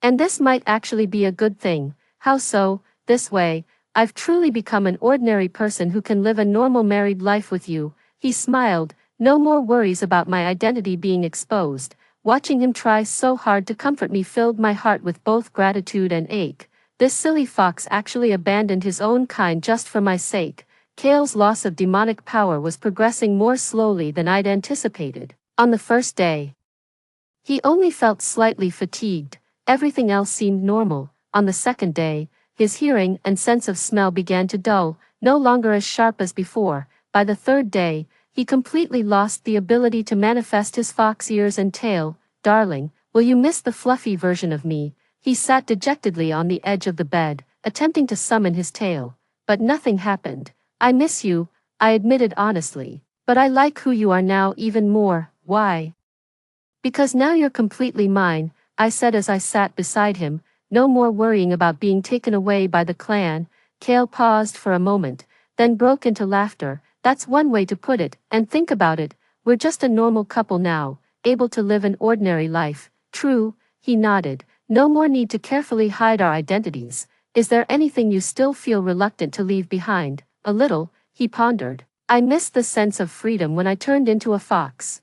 "And this might actually be a good thing." "How so?" "This way, I've truly become an ordinary person who can live a normal married life with you." He smiled. No more worries about my identity being exposed. Watching him try so hard to comfort me filled my heart with both gratitude and ache. This silly fox actually abandoned his own kind just for my sake. Kale's loss of demonic power was progressing more slowly than I'd anticipated. On the first day, he only felt slightly fatigued. Everything else seemed normal. On the second day, his hearing and sense of smell began to dull, no longer as sharp as before. By the third day, he completely lost the ability to manifest his fox ears and tail. "Darling, will you miss the fluffy version of me?" He sat dejectedly on the edge of the bed, attempting to summon his tail. But nothing happened. "I miss you," I admitted honestly. "But I like who you are now even more." "Why?" "Because now you're completely mine," I said as I sat beside him. "No more worrying about being taken away by the clan." Kale paused for a moment, then broke into laughter. "That's one way to put it, and think about it. We're just a normal couple now, able to live an ordinary life." "True," he nodded. "No more need to carefully hide our identities." "Is there anything you still feel reluctant to leave behind?" "A little," he pondered. "I missed the sense of freedom when I turned into a fox.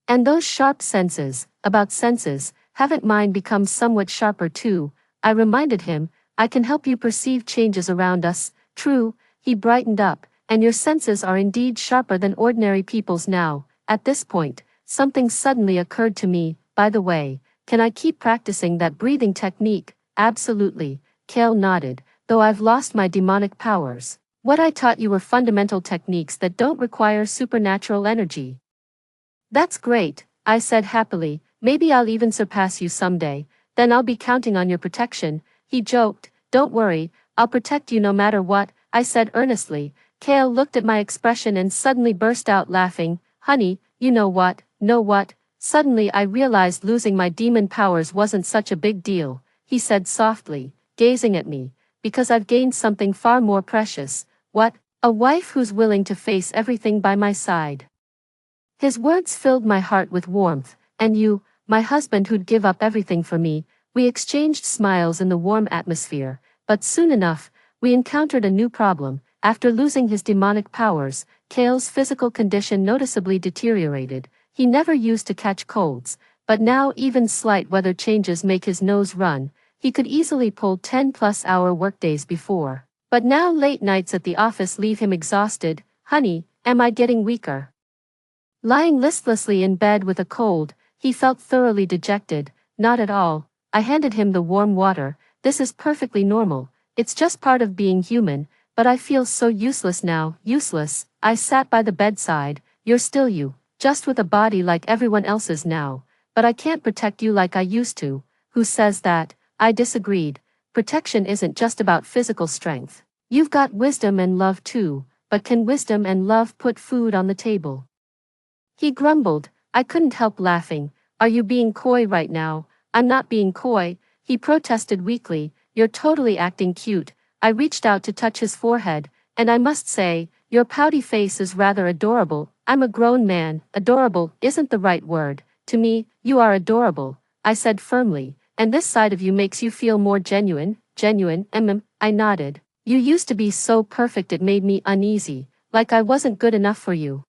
And those sharp senses, about senses, haven't mine become somewhat sharper too?" I reminded him. "I can help you perceive changes around us." "True," he brightened up, "and your senses are indeed sharper than ordinary people's now." At this point, something suddenly occurred to me. "By the way, can I keep practicing that breathing technique?" "Absolutely," Kale nodded, "though I've lost my demonic powers. What I taught you were fundamental techniques that don't require supernatural energy." "That's great," I said happily. "Maybe I'll even surpass you someday. Then I'll be counting on your protection." He joked. "Don't worry, I'll protect you no matter what," I said earnestly. Kale looked at my expression and suddenly burst out laughing. "Honey, you know what?" "Know what?" Suddenly I realized losing my demon powers wasn't such a big deal, he said softly, gazing at me. "Because I've gained something far more precious." "What?" "A wife who's willing to face everything by my side." His words filled my heart with warmth. "And you, my husband who'd give up everything for me." We exchanged smiles in the warm atmosphere, but soon enough, we encountered a new problem. After losing his demonic powers, Kale's physical condition noticeably deteriorated. He never used to catch colds, but now even slight weather changes make his nose run. He could easily pull 10-plus-hour workdays before, but now late nights at the office leave him exhausted. "Honey, am I getting weaker?" Lying listlessly in bed with a cold, he felt thoroughly dejected. "Not at all." I handed him the warm water. This is perfectly normal. It's just part of being human, but I feel so useless now, useless. I sat by the bedside. You're still you, just with a body like everyone else's now. But I can't protect you like I used to. Who says that? I disagreed. Protection isn't just about physical strength. You've got wisdom and love too, but can wisdom and love put food on the table? He grumbled. I couldn't help laughing. Are you being coy right now? I'm not being coy, he protested weakly. You're totally acting cute. I reached out to touch his forehead, and I must say, your pouty face is rather adorable. I'm a grown man. Adorable isn't the right word. To me, you are adorable, I said firmly, and this side of you makes you feel more genuine. Genuine, I nodded. You used to be so perfect it made me uneasy, like I wasn't good enough for you.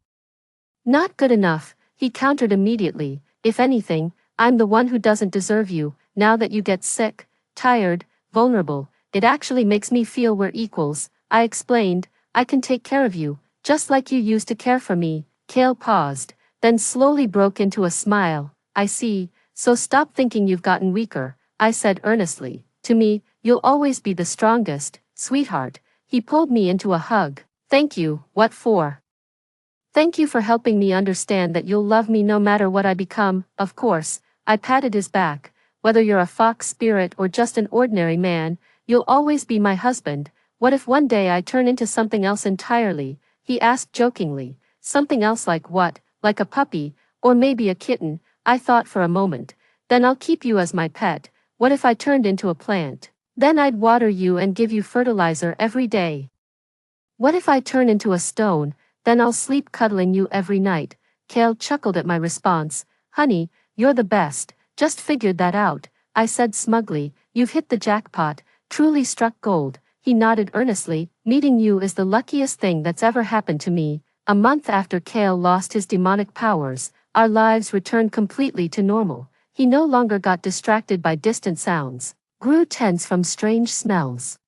Not good enough, he countered immediately. If anything, I'm the one who doesn't deserve you. Now that you get sick, tired, vulnerable, it actually makes me feel we're equals. I explained, I can take care of you, just like you used to care for me. Kale paused, then slowly broke into a smile. I see, so stop thinking you've gotten weaker, I said earnestly. To me, you'll always be the strongest, sweetheart. He pulled me into a hug. Thank you, what for? Thank you for helping me understand that you'll love me no matter what I become. Of course, I patted his back. Whether you're a fox spirit or just an ordinary man, you'll always be my husband. What if one day I turn into something else entirely? He asked jokingly. Something else like what? Like a puppy, or maybe a kitten? I thought for a moment. Then I'll keep you as my pet. What if I turned into a plant? Then I'd water you and give you fertilizer every day. What if I turn into a stone? Then I'll sleep cuddling you every night. Kale chuckled at my response. Honey, you're the best. Just figured that out, I said smugly. You've hit the jackpot, truly struck gold. He nodded earnestly. Meeting you is the luckiest thing that's ever happened to me. A month after Kale lost his demonic powers, our lives returned completely to normal. He no longer got distracted by distant sounds, grew tense from strange smells,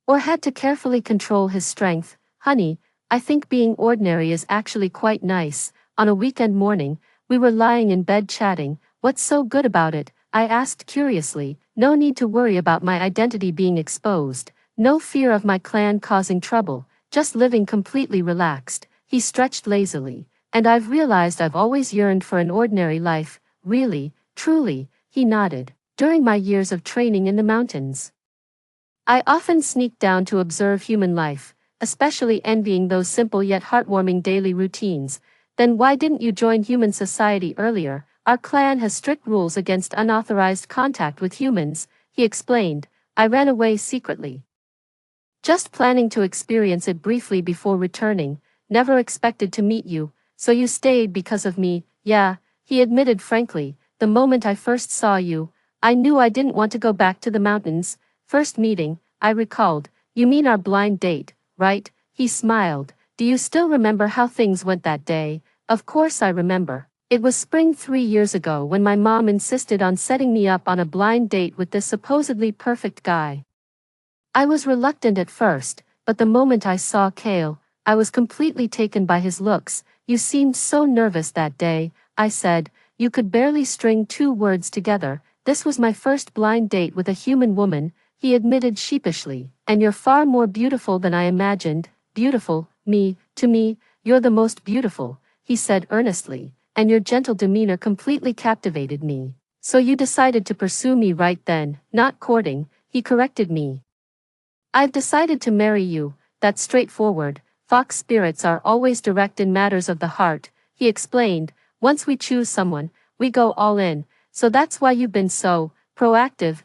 or had to carefully control his strength. Honey, I think being ordinary is actually quite nice. On a weekend morning, we were lying in bed chatting. What's so good about it? I asked curiously. No need to worry about my identity being exposed. No fear of my clan causing trouble. Just living completely relaxed. He stretched lazily. And I've realized I've always yearned for an ordinary life. Really, truly, he nodded. During my years of training in the mountains, I often sneaked down to observe human life, especially envying those simple yet heartwarming daily routines. Then why didn't you join human society earlier? Our clan has strict rules against unauthorized contact with humans, he explained. I ran away secretly, just planning to experience it briefly before returning. Never expected to meet you, so you stayed because of me. Yeah, he admitted frankly. The moment I first saw you, I knew I didn't want to go back to the mountains. First meeting, I recalled. You mean our blind date, right? He smiled. Do you still remember how things went that day? Of course I remember. It was spring 3 years ago when my mom insisted on setting me up on a blind date with this supposedly perfect guy. I was reluctant at first, but the moment I saw Kale, I was completely taken by his looks. You seemed so nervous that day, I said. You could barely string 2 words together. This was my first blind date with a human woman, he admitted sheepishly. And you're far more beautiful than I imagined. Beautiful, me, to me, you're the most beautiful, he said earnestly, and your gentle demeanor completely captivated me. So you decided to pursue me right then, not courting, he corrected me. I've decided to marry you. That's straightforward. Fox spirits are always direct in matters of the heart, he explained. Once we choose someone, we go all in. So that's why you've been so proactive.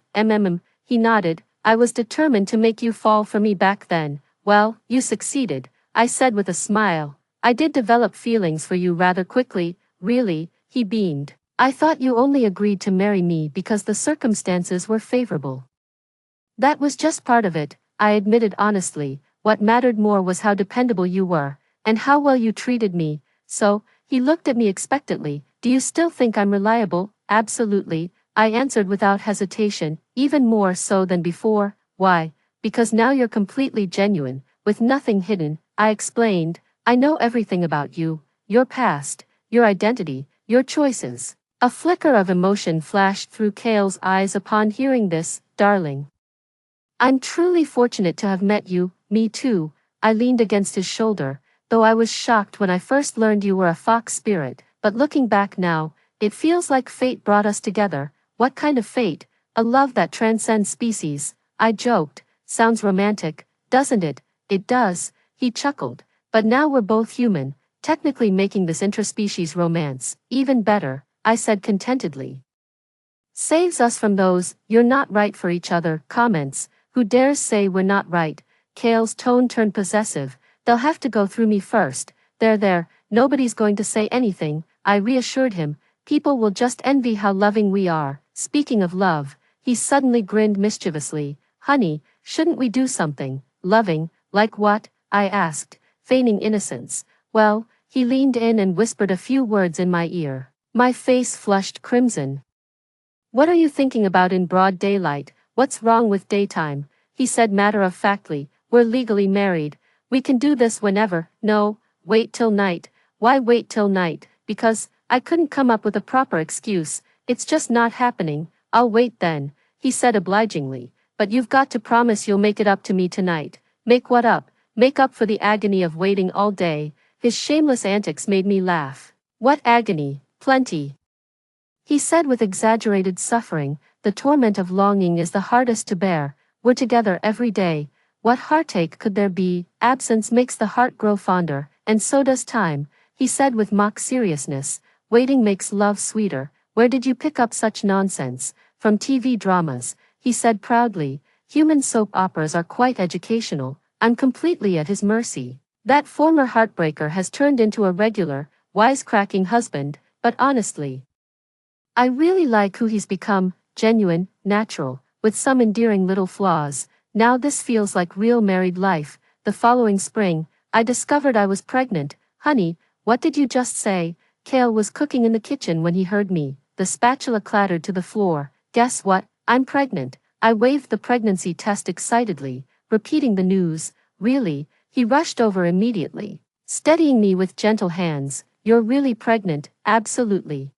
He nodded. I was determined to make you fall for me back then. Well, you succeeded, I said with a smile. I did develop feelings for you rather quickly. Really, he beamed. I thought you only agreed to marry me because the circumstances were favorable. That was just part of it, I admitted honestly. What mattered more was how dependable you were, and how well you treated me. So, he looked at me expectantly. Do you still think I'm reliable? Absolutely, I answered without hesitation, even more so than before. Why? Because now you're completely genuine, with nothing hidden, I explained. I know everything about you, your past, your identity, your choices. A flicker of emotion flashed through Kale's eyes upon hearing this. Darling, I'm truly fortunate to have met you. Me too. I leaned against his shoulder, though I was shocked when I first learned you were a fox spirit, but looking back now, it feels like fate brought us together. What kind of fate? A love that transcends species, I joked. Sounds romantic, doesn't it? It does, he chuckled. But now we're both human, technically making this interspecies romance even better, I said contentedly. Saves us from those, "you're not right for each other," comments. Who dares say we're not right? Kale's tone turned possessive. They'll have to go through me first. There, nobody's going to say anything, I reassured him. People will just envy how loving we are. Speaking of love, he suddenly grinned mischievously. Honey, shouldn't we do something loving? Like what? I asked, feigning innocence. Well, he leaned in and whispered a few words in my ear. My face flushed crimson. What are you thinking about in broad daylight? What's wrong with daytime? He said matter-of-factly. We're legally married. We can do this whenever. No, wait till night. Why wait till night? Because I couldn't come up with a proper excuse. It's just not happening. I'll wait then, he said obligingly. But you've got to promise you'll make it up to me tonight. Make what up? Make up for the agony of waiting all day. His shameless antics made me laugh. What agony? Plenty, he said with exaggerated suffering. The torment of longing is the hardest to bear. We're together every day. What heartache could there be? Absence makes the heart grow fonder, and so does time, he said with mock seriousness. Waiting makes love sweeter. Where did you pick up such nonsense? From TV dramas, he said proudly. Human soap operas are quite educational. I'm completely at his mercy. That former heartbreaker has turned into a regular, wisecracking husband, but honestly, I really like who he's become. Genuine, natural, with some endearing little flaws. Now this feels like real married life. The following spring, I discovered I was pregnant. Honey, what did you just say? Kale was cooking in the kitchen when he heard me. The spatula clattered to the floor. Guess what? I'm pregnant. I waved the pregnancy test excitedly, repeating the news. Really? He rushed over immediately, steadying me with gentle hands. You're really pregnant? Absolutely.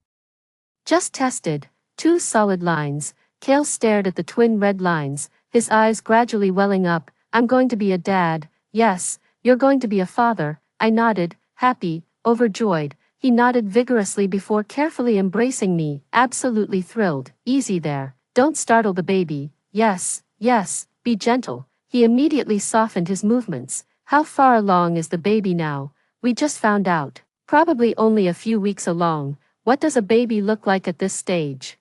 Just tested. 2 solid lines. Kale stared at the twin red lines, his eyes gradually welling up. I'm going to be a dad. Yes, you're going to be a father. I nodded, happy, overjoyed. He nodded vigorously before carefully embracing me, absolutely thrilled. Easy there. Don't startle the baby. Yes, be gentle. He immediately softened his movements. How far along is the baby now? We just found out. Probably only a few weeks along. What does a baby look like at this stage?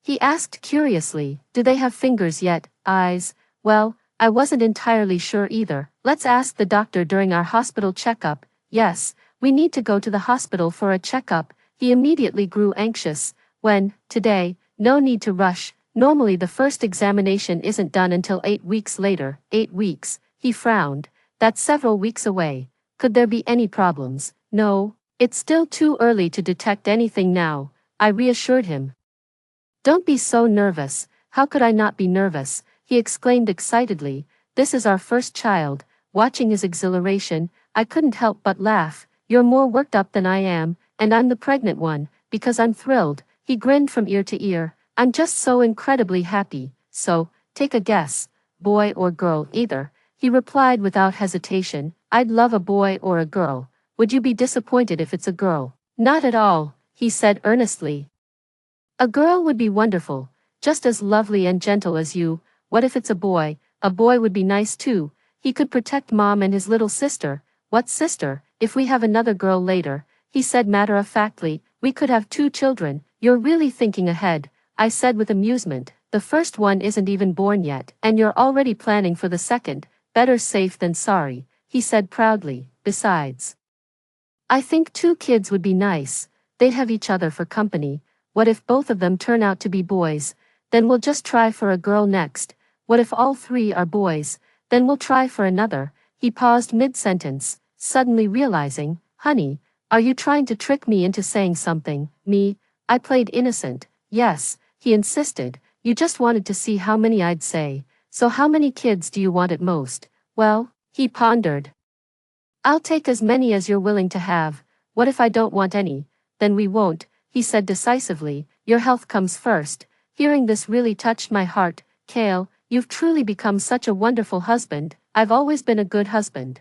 He asked curiously. Do they have fingers yet? Eyes? Well, I wasn't entirely sure either. Let's ask the doctor during our hospital checkup. Yes, we need to go to the hospital for a checkup. He immediately grew anxious. When? Today? No need to rush. Normally the first examination isn't done until 8 weeks later. 8 weeks. He frowned. That's several weeks away. Could there be any problems? No. It's still too early to detect anything now, I reassured him. Don't be so nervous. How could I not be nervous? He exclaimed excitedly. This is our first child. Watching his exhilaration, I couldn't help but laugh. You're more worked up than I am, and I'm the pregnant one, because I'm thrilled. He grinned from ear to ear. I'm just so incredibly happy. So, take a guess. Boy or girl? Either. He replied without hesitation. I'd love a boy or a girl. Would you be disappointed if it's a girl? Not at all, he said earnestly. A girl would be wonderful, just as lovely and gentle as you. What if it's a boy? A boy would be nice too. He could protect Mom and his little sister. What sister? If we have another girl later, he said matter-of-factly, we could have 2 children. You're really thinking ahead, I said with amusement. The first one isn't even born yet, and you're already planning for the second. Better safe than sorry, he said proudly. Besides, I think 2 kids would be nice. They'd have each other for company. What if both of them turn out to be boys? Then we'll just try for a girl next. What if all 3 are boys? Then we'll try for another. He paused mid-sentence, suddenly realizing, honey, are you trying to trick me into saying something? Me? I played innocent. Yes, he insisted. You just wanted to see how many I'd say. So how many kids do you want at most? Well, he pondered. I'll take as many as you're willing to have. What if I don't want any? Then we won't. he said decisively, your health comes first. Hearing this really touched my heart. Kale, you've truly become such a wonderful husband. I've always been a good husband.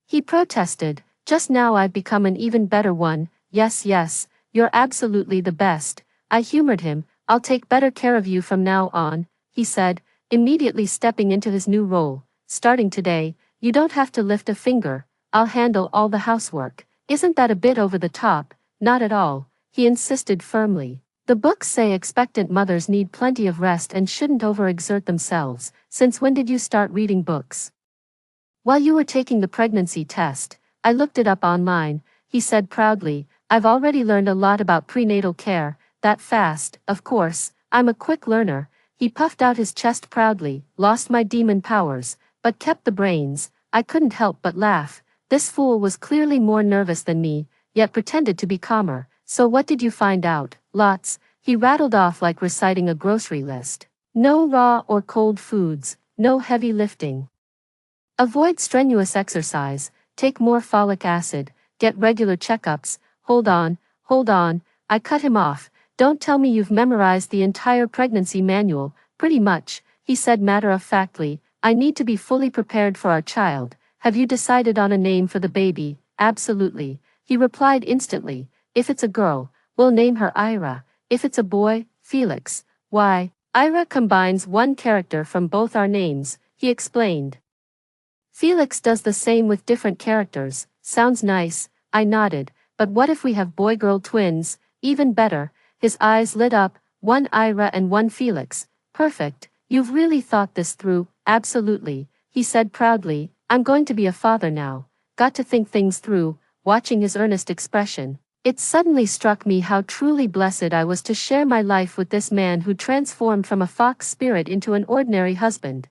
He protested, just now I've become an even better one. Yes, yes, you're absolutely the best. I humored him. I'll take better care of you from now on, he said, immediately stepping into his new role. Starting today, you don't have to lift a finger. I'll handle all the housework. Isn't that a bit over the top? Not at all, he insisted firmly. The books say expectant mothers need plenty of rest and shouldn't overexert themselves. Since when did you start reading books? While you were taking the pregnancy test, I looked it up online, he said proudly. I've already learned a lot about prenatal care, that fast, of course, I'm a quick learner. He puffed out his chest proudly, lost my demon powers, but kept the brains. I couldn't help but laugh. This fool was clearly more nervous than me, yet pretended to be calmer. So what did you find out? Lots, he rattled off like reciting a grocery list. No raw or cold foods, no heavy lifting. Avoid strenuous exercise, take more folic acid, get regular checkups. Hold on, I cut him off. Don't tell me you've memorized the entire pregnancy manual. Pretty much, he said matter-of-factly. I need to be fully prepared for our child. Have you decided on a name for the baby? Absolutely, he replied instantly. If it's a girl, we'll name her Ira. If it's a boy, Felix. Why, Ira combines one character from both our names, he explained. Felix does the same with different characters. Sounds nice, I nodded. But what if we have boy-girl twins? Even better. His eyes lit up. One Ira and one Felix. Perfect. You've really thought this through. Absolutely, he said proudly. I'm going to be a father now. Got to think things through. Watching his earnest expression, it suddenly struck me how truly blessed I was to share my life with this man who transformed from a fox spirit into an ordinary husband.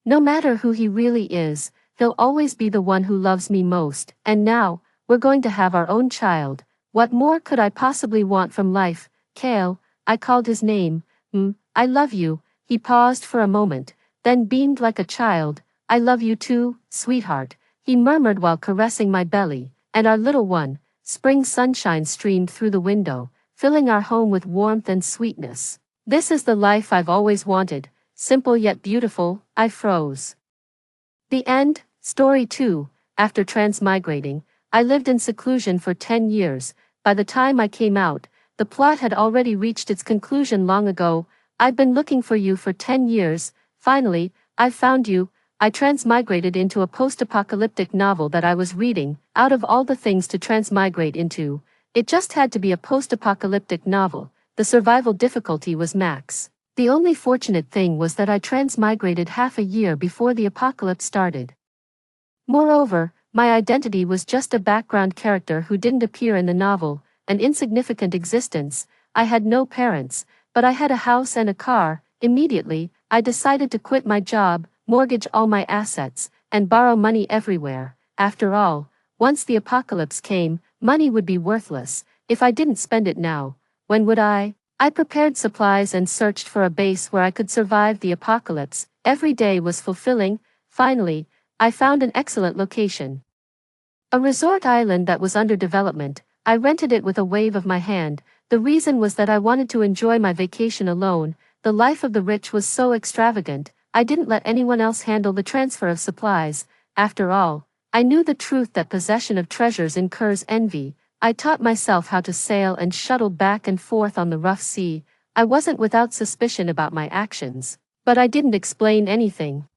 No matter who he really is, he'll always be the one who loves me most. And now, we're going to have our own child. What more could I possibly want from life? Kale, I called his name. I love you. He paused for a moment, then beamed like a child. I love you too, sweetheart, he murmured while caressing my belly. And our little one. Spring sunshine streamed through the window, filling our home with warmth and sweetness. This is the life I've always wanted. Simple yet beautiful. I froze. The end. Story 2. After transmigrating, I lived in seclusion for 10 years. By the time I came out, the plot had already reached its conclusion long ago. I've been looking for you for 10 years. Finally, I found you. I transmigrated into a post-apocalyptic novel that I was reading. Out of all the things to transmigrate into, it just had to be a post-apocalyptic novel. The survival difficulty was max. The only fortunate thing was that I transmigrated half a year before the apocalypse started. Moreover, my identity was just a background character who didn't appear in the novel, an insignificant existence. I had no parents, but I had a house and a car. Immediately, I decided to quit my job, mortgage all my assets, and borrow money everywhere. After all, once the apocalypse came, money would be worthless. If I didn't spend it now, when would I? I prepared supplies and searched for a base where I could survive the apocalypse. Every day was fulfilling. Finally, I found an excellent location. A resort island that was under development. I rented it with a wave of my hand. The reason was that I wanted to enjoy my vacation alone. The life of the rich was so extravagant, I didn't let anyone else handle the transfer of supplies. After all, I knew the truth that possession of treasures incurs envy. I taught myself how to sail and shuttle back and forth on the rough sea. I wasn't without suspicion about my actions, but I didn't explain anything.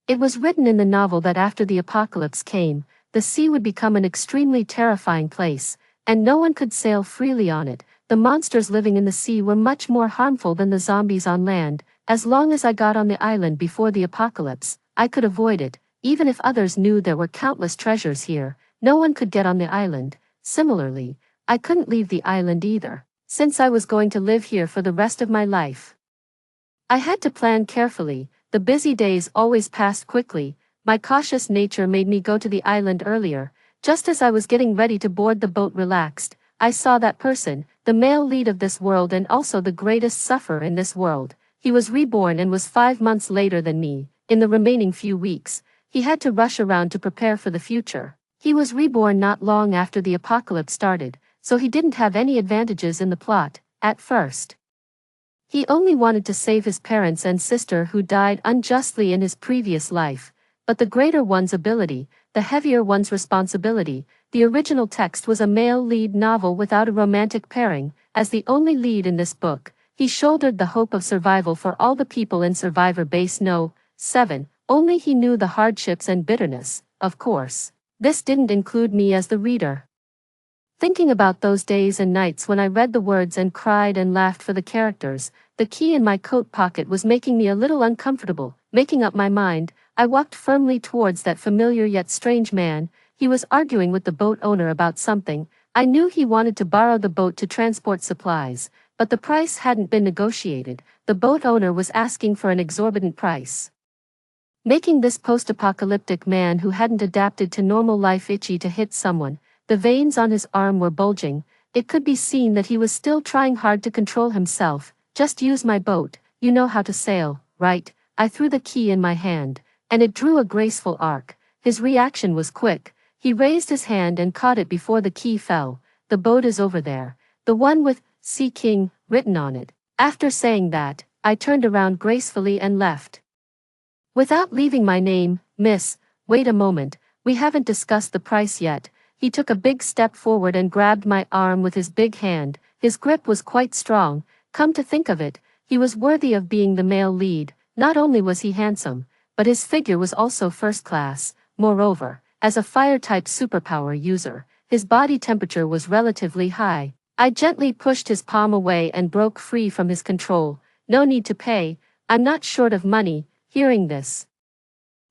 It was written in the novel that after the apocalypse came, the sea would become an extremely terrifying place, and no one could sail freely on it. The monsters living in the sea were much more harmful than the zombies on land. As long as I got on the island before the apocalypse, I could avoid it. Even if others knew there were countless treasures here, no one could get on the island. Similarly, I couldn't leave the island either, since I was going to live here for the rest of my life. I had to plan carefully. The busy days always passed quickly. My cautious nature made me go to the island earlier. Just as I was getting ready to board the boat relaxed, I saw that person, the male lead of this world and also the greatest sufferer in this world. He was reborn and was 5 months later than me. In the remaining few weeks, he had to rush around to prepare for the future. He was reborn not long after the apocalypse started, so he didn't have any advantages in the plot, at first. He only wanted to save his parents and sister who died unjustly in his previous life, but the greater one's ability, the heavier one's responsibility. The original text was a male lead novel without a romantic pairing. As the only lead in this book, he shouldered the hope of survival for all the people in Survivor Base No. 7, only he knew the hardships and bitterness, of course. This didn't include me as the reader. Thinking about those days and nights when I read the words and cried and laughed for the characters, the key in my coat pocket was making me a little uncomfortable. Making up my mind, I walked firmly towards that familiar yet strange man. He was arguing with the boat owner about something. I knew he wanted to borrow the boat to transport supplies, but the price hadn't been negotiated. The boat owner was asking for an exorbitant price, making this post-apocalyptic man who hadn't adapted to normal life itchy to hit someone. The veins on his arm were bulging. It could be seen that he was still trying hard to control himself. Just use my boat, you know how to sail, right? I threw the key in my hand, and it drew a graceful arc. His reaction was quick. He raised his hand and caught it before the key fell. The boat is over there. The one with Sea King written on it. After saying that, I turned around gracefully and left. Without leaving my name, Miss, wait a moment, we haven't discussed the price yet. He took a big step forward and grabbed my arm with his big hand. His grip was quite strong. Come to think of it, he was worthy of being the male lead. Not only was he handsome, but his figure was also first class. Moreover, as a fire-type superpower user, his body temperature was relatively high. I gently pushed his palm away and broke free from his control. No need to pay, I'm not short of money. Hearing this,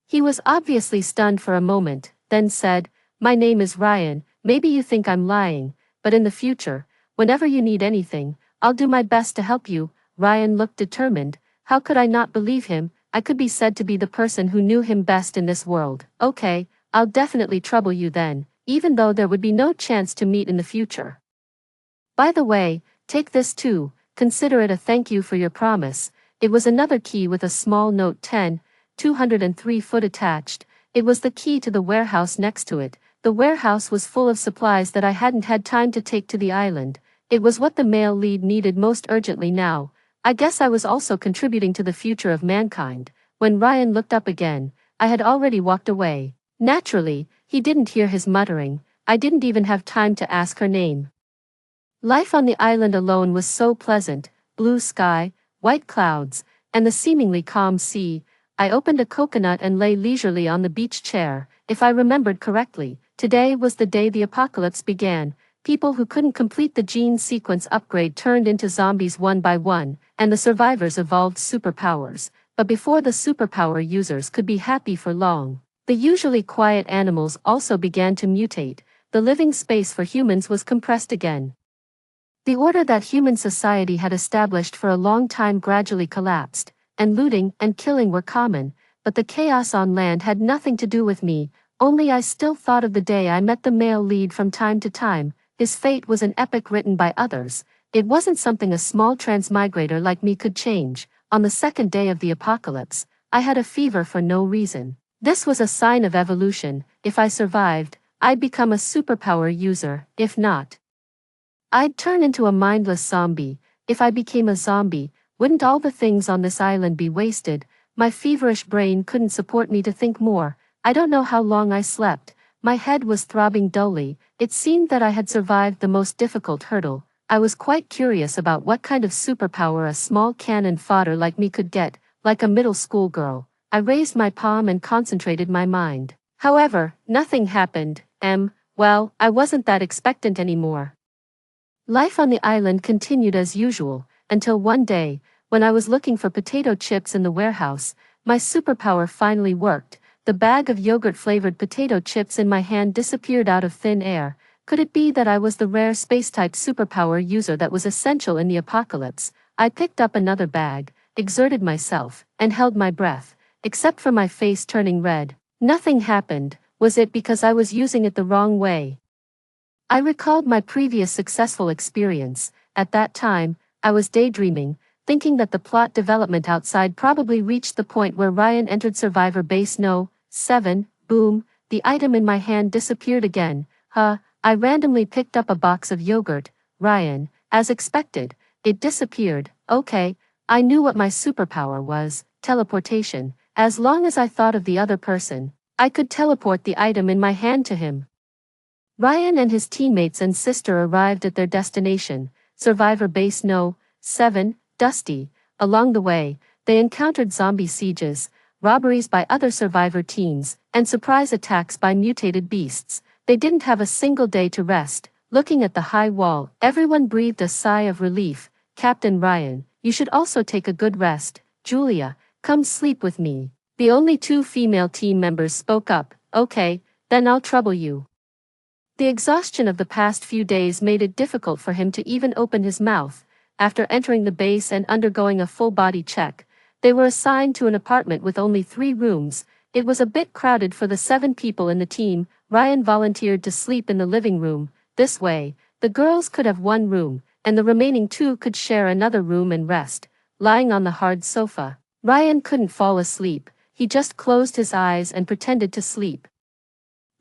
he was obviously stunned for a moment, then said, my name is Ryan. Maybe you think I'm lying, but in the future, whenever you need anything, I'll do my best to help you. Ryan looked determined. How could I not believe him? I could be said to be the person who knew him best in this world. Okay, I'll definitely trouble you then, even though there would be no chance to meet in the future. By the way, take this too, consider it a thank you for your promise. It was another key with a small note 10, 203 foot attached. It was the key to the warehouse next to it. The warehouse was full of supplies that I hadn't had time to take to the island. It was what the male lead needed most urgently now. I guess I was also contributing to the future of mankind. When Ryan looked up again, I had already walked away. Naturally, he didn't hear his muttering. I didn't even have time to ask her name. Life on the island alone was so pleasant. Blue sky, white clouds, and the seemingly calm sea. I opened a coconut and lay leisurely on the beach chair. If I remembered correctly, today was the day the apocalypse began. People who couldn't complete the gene sequence upgrade turned into zombies one by one, and the survivors evolved superpowers. But before the superpower users could be happy for long, the usually quiet animals also began to mutate. The living space for humans was compressed again. The order that human society had established for a long time gradually collapsed, and looting and killing were common, but the chaos on land had nothing to do with me. Only I still thought of the day I met the male lead from time to time. His fate was an epic written by others. It wasn't something a small transmigrator like me could change. On the second day of the apocalypse, I had a fever for no reason. This was a sign of evolution. If I survived, I'd become a superpower user. If not, I'd turn into a mindless zombie. If I became a zombie, wouldn't all the things on this island be wasted? My feverish brain couldn't support me to think more. I don't know how long I slept. My head was throbbing dully. It seemed that I had survived the most difficult hurdle. I was quite curious about what kind of superpower a small cannon fodder like me could get, like a middle school girl. I raised my palm and concentrated my mind. However, nothing happened. Well, I wasn't that expectant anymore. Life on the island continued as usual, until one day, when I was looking for potato chips in the warehouse, my superpower finally worked. The bag of yogurt-flavored potato chips in my hand disappeared out of thin air. Could it be that I was the rare space-type superpower user that was essential in the apocalypse? I picked up another bag, exerted myself, and held my breath, except for my face turning red. Nothing happened. Was it because I was using it the wrong way? I recalled my previous successful experience. At that time, I was daydreaming, thinking that the plot development outside probably reached the point where Ryan entered Survivor Base No. 7, boom, the item in my hand disappeared again. I randomly picked up a box of yogurt, Ryan, as expected, it disappeared. Okay, I knew what my superpower was, teleportation. As long as I thought of the other person, I could teleport the item in my hand to him. Ryan and his teammates and sister arrived at their destination, Survivor Base No. 7, Dusty. Along the way, they encountered zombie sieges, robberies by other survivor teams, and surprise attacks by mutated beasts. They didn't have a single day to rest. Looking at the high wall, everyone breathed a sigh of relief. Captain Ryan, you should also take a good rest. Julia, come sleep with me. The only two female team members spoke up. Okay, then I'll trouble you. The exhaustion of the past few days made it difficult for him to even open his mouth. After entering the base and undergoing a full-body check, they were assigned to an apartment with only 3 rooms. It was a bit crowded for the 7 people in the team. Ryan volunteered to sleep in the living room. This way, the girls could have 1 room, and the remaining 2 could share another room and rest. Lying on the hard sofa, Ryan couldn't fall asleep. He just closed his eyes and pretended to sleep.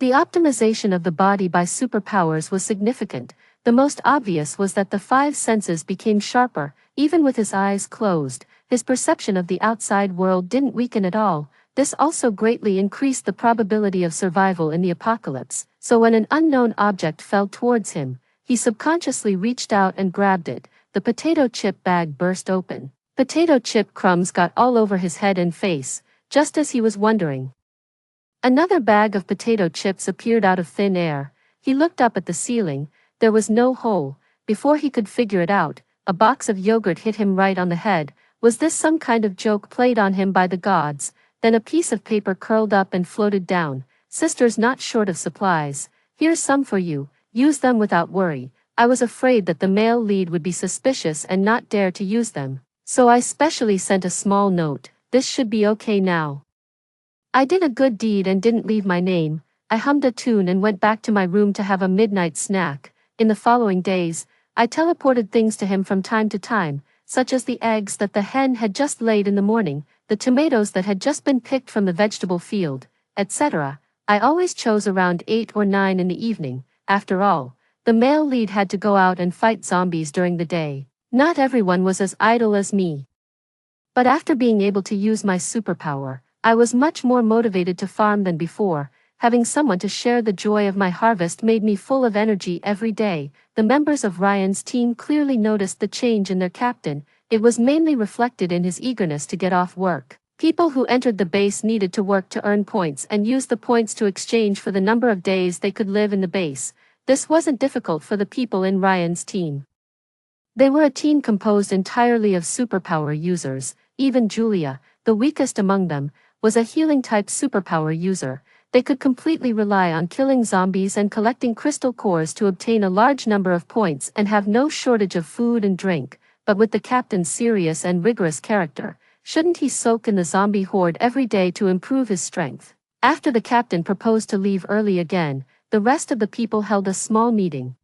The optimization of the body by superpowers was significant. The most obvious was that the 5 senses became sharper. Even with his eyes closed, his perception of the outside world didn't weaken at all. This also greatly increased the probability of survival in the apocalypse, so when an unknown object fell towards him, he subconsciously reached out and grabbed it. The potato chip bag burst open. Potato chip crumbs got all over his head and face, just as he was wondering. Another bag of potato chips appeared out of thin air. He looked up at the ceiling. There was no hole. Before he could figure it out, a box of yogurt hit him right on the head. Was this some kind of joke played on him by the gods? Then a piece of paper curled up and floated down. Sister's not short of supplies. Here's some for you. Use them without worry. I was afraid that the male lead would be suspicious and not dare to use them, so I specially sent a small note. This should be okay now. I did a good deed and didn't leave my name. I hummed a tune and went back to my room to have a midnight snack. In the following days, I teleported things to him from time to time, such as the eggs that the hen had just laid in the morning, the tomatoes that had just been picked from the vegetable field, etc. I always chose around 8 or 9 in the evening. After all, the male lead had to go out and fight zombies during the day. Not everyone was as idle as me. But after being able to use my superpower, I was much more motivated to farm than before. Having someone to share the joy of my harvest made me full of energy every day. The members of Ryan's team clearly noticed the change in their captain. It was mainly reflected in his eagerness to get off work. People who entered the base needed to work to earn points and use the points to exchange for the number of days they could live in the base. This wasn't difficult for the people in Ryan's team. They were a team composed entirely of superpower users. Even Julia, the weakest among them, was a healing-type superpower user. They could completely rely on killing zombies and collecting crystal cores to obtain a large number of points and have no shortage of food and drink. But with the captain's serious and rigorous character, shouldn't he soak in the zombie horde every day to improve his strength? After the captain proposed to leave early again, the rest of the people held a small meeting.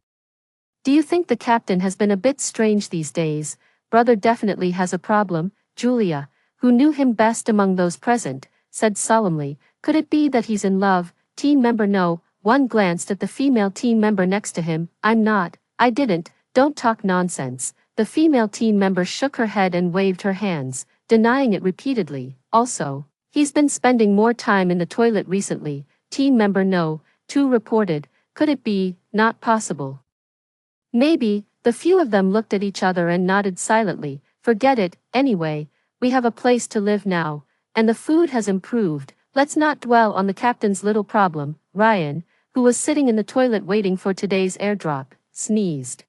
Do you think the captain has been a bit strange these days? Brother definitely has a problem. Julia, who knew him best among those present, said solemnly, could it be that he's in love? Team member no. One glanced at the female team member next to him. I'm not. I didn't. Don't talk nonsense. The female team member shook her head and waved her hands, denying it repeatedly. Also, he's been spending more time in the toilet recently. Team member no. 2 reported. Could it be? Not possible. Maybe. The few of them looked at each other and nodded silently. Forget it. Anyway, we have a place to live now, and the food has improved. Let's not dwell on the captain's little problem. Ryan, who was sitting in the toilet waiting for today's airdrop, sneezed.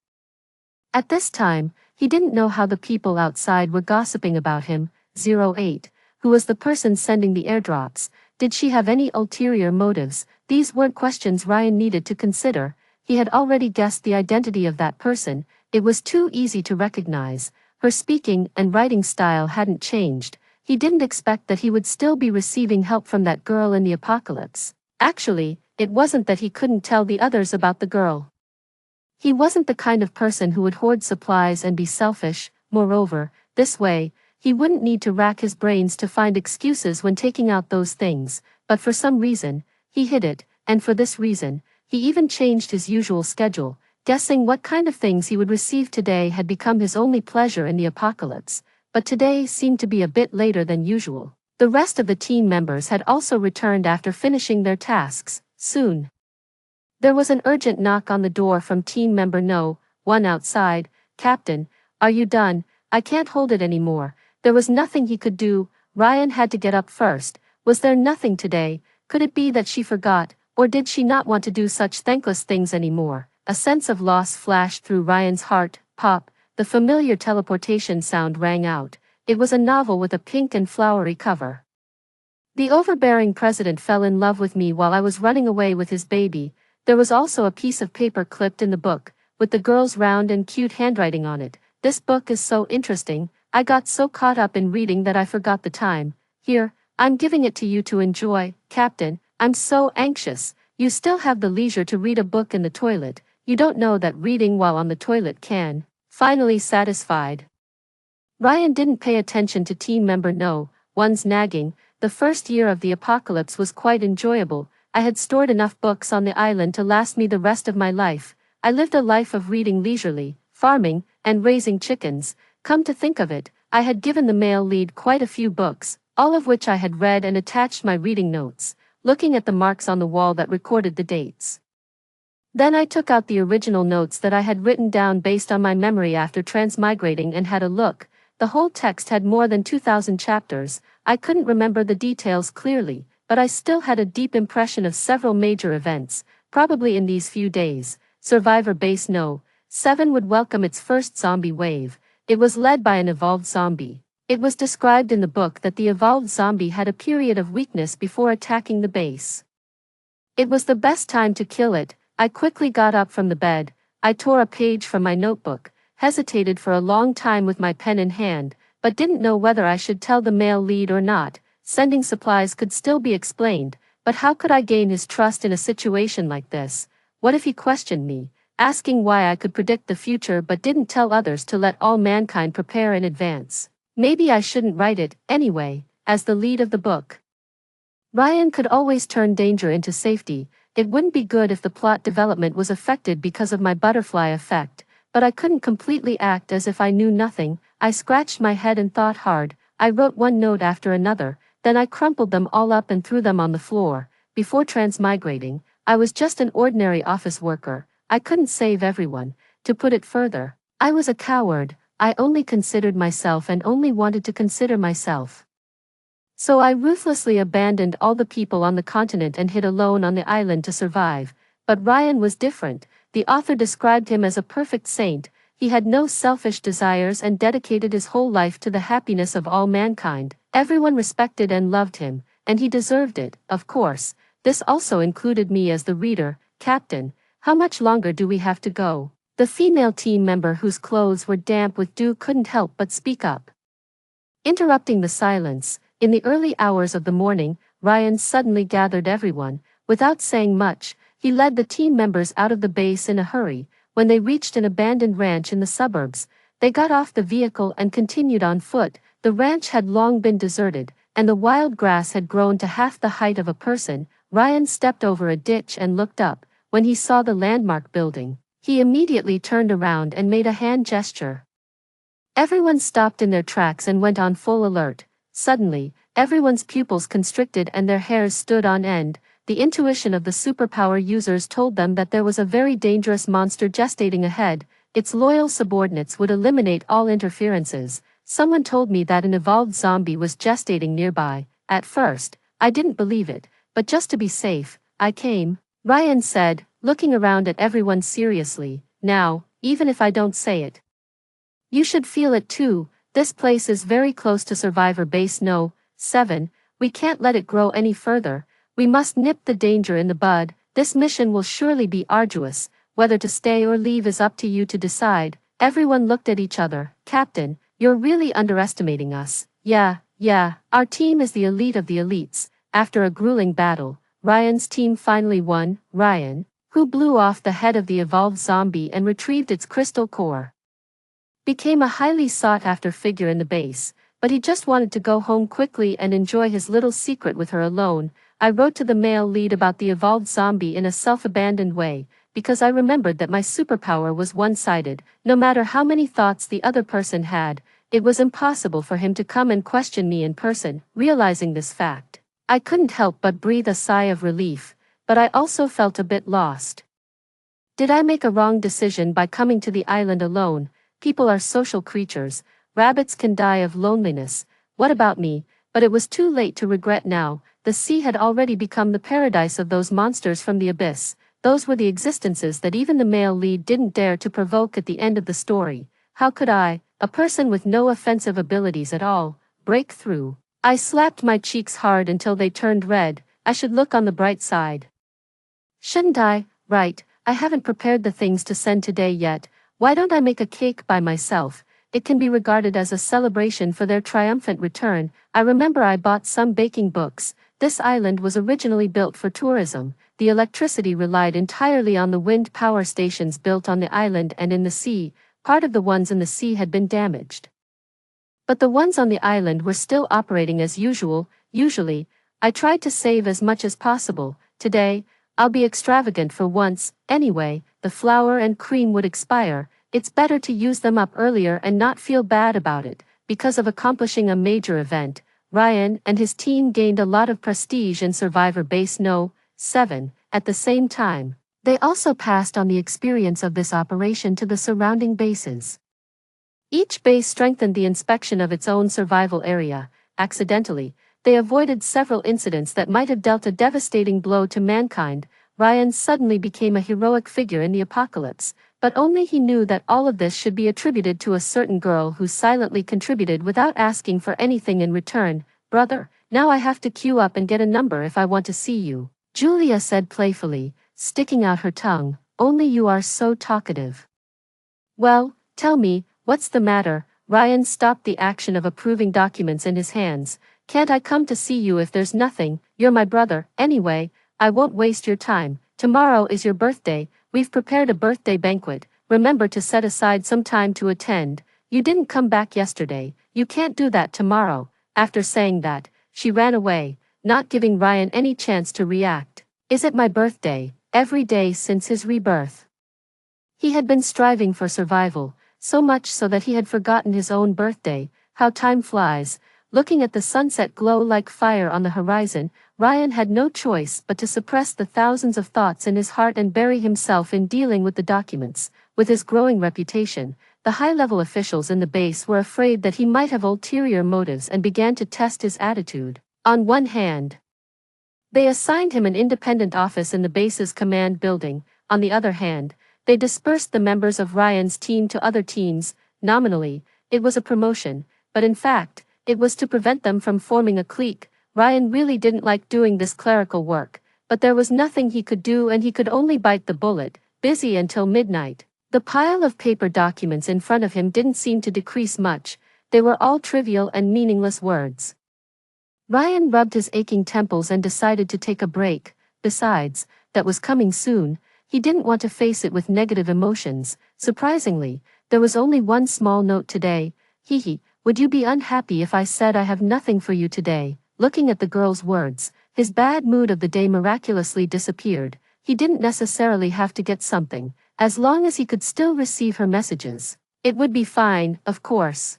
At this time, he didn't know how the people outside were gossiping about him. 08, who was the person sending the airdrops? Did she have any ulterior motives? These weren't questions Ryan needed to consider. He had already guessed the identity of that person. It was too easy to recognize. Her speaking and writing style hadn't changed. He didn't expect that he would still be receiving help from that girl in the apocalypse. Actually, it wasn't that he couldn't tell the others about the girl. He wasn't the kind of person who would hoard supplies and be selfish. Moreover, this way, he wouldn't need to rack his brains to find excuses when taking out those things. But for some reason, he hid it, and for this reason, He even changed his usual schedule, guessing what kind of things he would receive today had become his only pleasure in the apocalypse, but today seemed to be a bit later than usual. The rest of the team members had also returned after finishing their tasks, soon. There was an urgent knock on the door from team member No. 1 outside. "Captain, are you done? I can't hold it anymore." There was nothing he could do. Ryan had to get up first. Was there nothing today? Could it be that she forgot, or did she not want to do such thankless things anymore? A sense of loss flashed through Ryan's heart. Pop, the familiar teleportation sound rang out. It was a novel with a pink and flowery cover. The overbearing president fell in love with me while I was running away with his baby. There was also a piece of paper clipped in the book, with the girl's round and cute handwriting on it. "This book is so interesting. I got so caught up in reading that I forgot the time. Here, I'm giving it to you to enjoy, Captain. I'm so anxious. You still have the leisure to read a book in the toilet. You don't know that reading while on the toilet can." Finally satisfied, Ryan didn't pay attention to team member No. 1's nagging. The first year of the apocalypse was quite enjoyable. I had stored enough books on the island to last me the rest of my life. I lived a life of reading leisurely, farming, and raising chickens. Come to think of it, I had given the male lead quite a few books, all of which I had read and attached my reading notes, looking at the marks on the wall that recorded the dates. Then I took out the original notes that I had written down based on my memory after transmigrating and had a look. The whole text had more than 2,000 chapters. I couldn't remember the details clearly, but I still had a deep impression of several major events, probably in these few days. Survivor Base No. 7 would welcome its first zombie wave. It was led by an evolved zombie. It was described in the book that the evolved zombie had a period of weakness before attacking the base. It was the best time to kill it. I quickly got up from the bed. I tore a page from my notebook, hesitated for a long time with my pen in hand, but didn't know whether I should tell the male lead or not. Sending supplies could still be explained, but how could I gain his trust in a situation like this? What if he questioned me, asking why I could predict the future but didn't tell others to let all mankind prepare in advance? Maybe I shouldn't write it, anyway, as the lead of the book. Ryan could always turn danger into safety. It wouldn't be good if the plot development was affected because of my butterfly effect, but I couldn't completely act as if I knew nothing. I scratched my head and thought hard. I wrote one note after another, then I crumpled them all up and threw them on the floor. Before transmigrating, I was just an ordinary office worker. I couldn't save everyone. To put it further, I was a coward. I only considered myself and only wanted to consider myself. So I ruthlessly abandoned all the people on the continent and hid alone on the island to survive. But Ryan was different. The author described him as a perfect saint. He had no selfish desires and dedicated his whole life to the happiness of all mankind. Everyone respected and loved him, and he deserved it, of course. This also included me as the reader. "Captain, how much longer do we have to go?" The female team member whose clothes were damp with dew couldn't help but speak up. Interrupting the silence, in the early hours of the morning, Ryan suddenly gathered everyone. Without saying much, he led the team members out of the base in a hurry. When they reached an abandoned ranch in the suburbs, they got off the vehicle and continued on foot. The ranch had long been deserted, and the wild grass had grown to half the height of a person. Ryan stepped over a ditch and looked up. When he saw the landmark building, he immediately turned around and made a hand gesture. Everyone stopped in their tracks and went on full alert. Suddenly, everyone's pupils constricted and their hairs stood on end. The intuition of the superpower users told them that there was a very dangerous monster gestating ahead. Its loyal subordinates would eliminate all interferences. Someone told me that an evolved zombie was gestating nearby. At first, I didn't believe it, but just to be safe, I came. Ryan said, looking around at everyone seriously. "Now, even if I don't say it, you should feel it too. This place is very close to Survivor Base No. 7. We can't let it grow any further. We must nip the danger in the bud. This mission will surely be arduous. Whether to stay or leave is up to you to decide." Everyone looked at each other. "Captain, you're really underestimating us." Yeah, our team is the elite of the elites." After a grueling battle, Ryan's team finally won. Ryan, who blew off the head of the evolved zombie and retrieved its crystal core, became a highly sought-after figure in the base, but he just wanted to go home quickly and enjoy his little secret with her alone. I wrote to the male lead about the evolved zombie in a self-abandoned way, because I remembered that my superpower was one-sided. No matter how many thoughts the other person had, it was impossible for him to come and question me in person. Realizing this fact, I couldn't help but breathe a sigh of relief, but I also felt a bit lost. Did I make a wrong decision by coming to the island alone? People are social creatures. Rabbits can die of loneliness. What about me? But it was too late to regret now. The sea had already become the paradise of those monsters from the abyss. Those were the existences that even the male lead didn't dare to provoke at the end of the story. How could I, a person with no offensive abilities at all, break through? I slapped my cheeks hard until they turned red. I should look on the bright side. Shouldn't I? Right, I haven't prepared the things to send today yet. Why don't I make a cake by myself? It can be regarded as a celebration for their triumphant return. I remember I bought some baking books. This island was originally built for tourism. The electricity relied entirely on the wind power stations built on the island and in the sea. Part of the ones in the sea had been damaged, but the ones on the island were still operating as usual. Usually, I tried to save as much as possible. Today, I'll be extravagant for once. Anyway, the flour and cream would expire. It's better to use them up earlier and not feel bad about it. Because of accomplishing a major event, Ryan and his team gained a lot of prestige in Survivor Base No. 7. At the same time, they also passed on the experience of this operation to the surrounding bases. Each base strengthened the inspection of its own survival area. Accidentally, they avoided several incidents that might have dealt a devastating blow to mankind. Ryan suddenly became a heroic figure in the apocalypse, but only he knew that all of this should be attributed to a certain girl who silently contributed without asking for anything in return. Brother, now I have to queue up and get a number if I want to see you, Julia said playfully, sticking out her tongue. Only you are so talkative. Well, tell me, what's the matter? Ryan stopped the action of approving documents in his hands. Can't I come to see you if there's nothing? You're my brother. Anyway, I won't waste your time. Tomorrow is your birthday. We've prepared a birthday banquet. Remember to set aside some time to attend. You didn't come back yesterday. You can't do that tomorrow. After saying that, she ran away, not giving Ryan any chance to react. Is it my birthday? Every day since his rebirth. He had been striving for survival, so much so that he had forgotten his own birthday. How time flies. Looking at the sunset glow like fire on the horizon, Ryan had no choice but to suppress the thousands of thoughts in his heart and bury himself in dealing with the documents. With his growing reputation, the high-level officials in the base were afraid that he might have ulterior motives and began to test his attitude. On one hand, they assigned him an independent office in the base's command building. On the other hand, they dispersed the members of Ryan's team to other teams. Nominally, it was a promotion, but in fact, it was to prevent them from forming a clique. Ryan really didn't like doing this clerical work, but there was nothing he could do and he could only bite the bullet, busy until midnight. The pile of paper documents in front of him didn't seem to decrease much. They were all trivial and meaningless words. Ryan rubbed his aching temples and decided to take a break. Besides, that was coming soon. He didn't want to face it with negative emotions. Surprisingly, there was only one small note today. Would you be unhappy if I said I have nothing for you today? Looking at the girl's words, his bad mood of the day miraculously disappeared. He didn't necessarily have to get something, as long as he could still receive her messages. It would be fine, of course.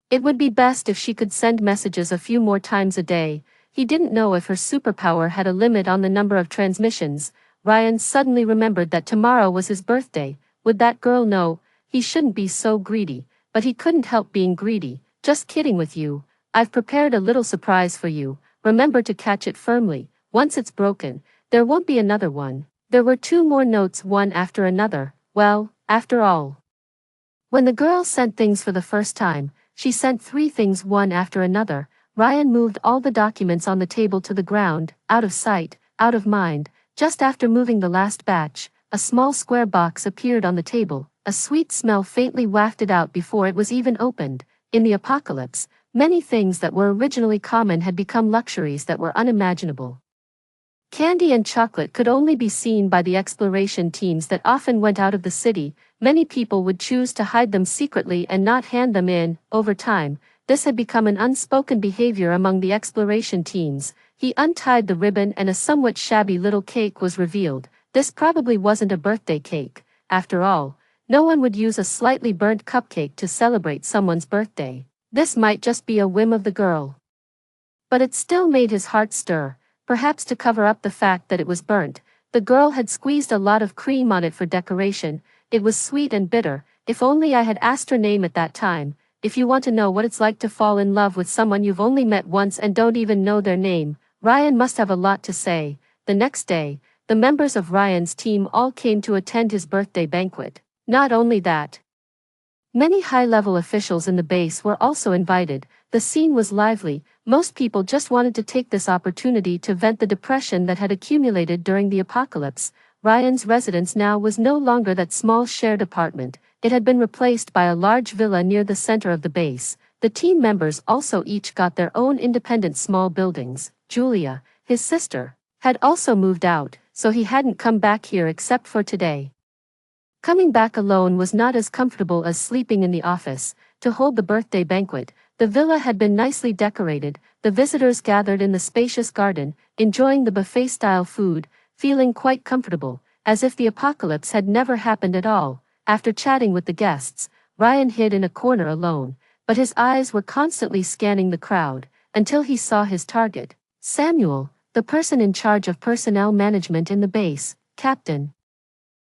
It would be best if she could send messages a few more times a day. He didn't know if her superpower had a limit on the number of transmissions. Ryan suddenly remembered that tomorrow was his birthday. Would that girl know? He shouldn't be so greedy, but he couldn't help being greedy. Just kidding with you. I've prepared a little surprise for you. Remember to catch it firmly. Once it's broken, there won't be another one. There were two more notes, one after another. Well, after all, when the girl sent things for the first time, she sent 3 things one after another. Ryan moved all the documents on the table to the ground, out of sight, out of mind. Just after moving the last batch, a small square box appeared on the table. A sweet smell faintly wafted out before it was even opened. In the apocalypse, many things that were originally common had become luxuries that were unimaginable. Candy and chocolate could only be seen by the exploration teams that often went out of the city. Many people would choose to hide them secretly and not hand them in. Over time, this had become an unspoken behavior among the exploration teams. He untied the ribbon and a somewhat shabby little cake was revealed. This probably wasn't a birthday cake. After all, no one would use a slightly burnt cupcake to celebrate someone's birthday. This might just be a whim of the girl. But it still made his heart stir, perhaps to cover up the fact that it was burnt. The girl had squeezed a lot of cream on it for decoration. It was sweet and bitter. If only I had asked her name at that time. If you want to know what it's like to fall in love with someone you've only met once and don't even know their name, Ryan must have a lot to say. The next day, the members of Ryan's team all came to attend his birthday banquet. Not only that, many high-level officials in the base were also invited. The scene was lively. Most people just wanted to take this opportunity to vent the depression that had accumulated during the apocalypse. Ryan's residence now was no longer that small shared apartment. It had been replaced by a large villa near the center of the base. The team members also each got their own independent small buildings. Julia, his sister, had also moved out, so he hadn't come back here except for today. Coming back alone was not as comfortable as sleeping in the office. To hold the birthday banquet, the villa had been nicely decorated. The visitors gathered in the spacious garden, enjoying the buffet-style food, feeling quite comfortable, as if the apocalypse had never happened at all. After chatting with the guests, Ryan hid in a corner alone, but his eyes were constantly scanning the crowd, until he saw his target. Samuel, the person in charge of personnel management in the base, Captain.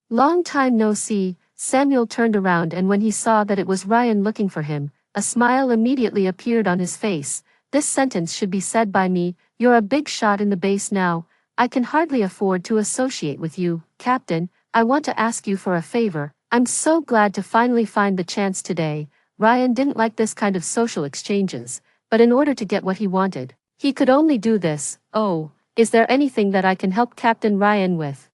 Long time no see. Samuel turned around, and when he saw that it was Ryan looking for him, a smile immediately appeared on his face. This sentence should be said by me. You're a big shot in the base now. I can hardly afford to associate with you. Captain, I want to ask you for a favor. I'm so glad to finally find the chance today. Ryan didn't like this kind of social exchanges, but in order to get what he wanted, he could only do this. Oh, is there anything that I can help Captain Ryan with?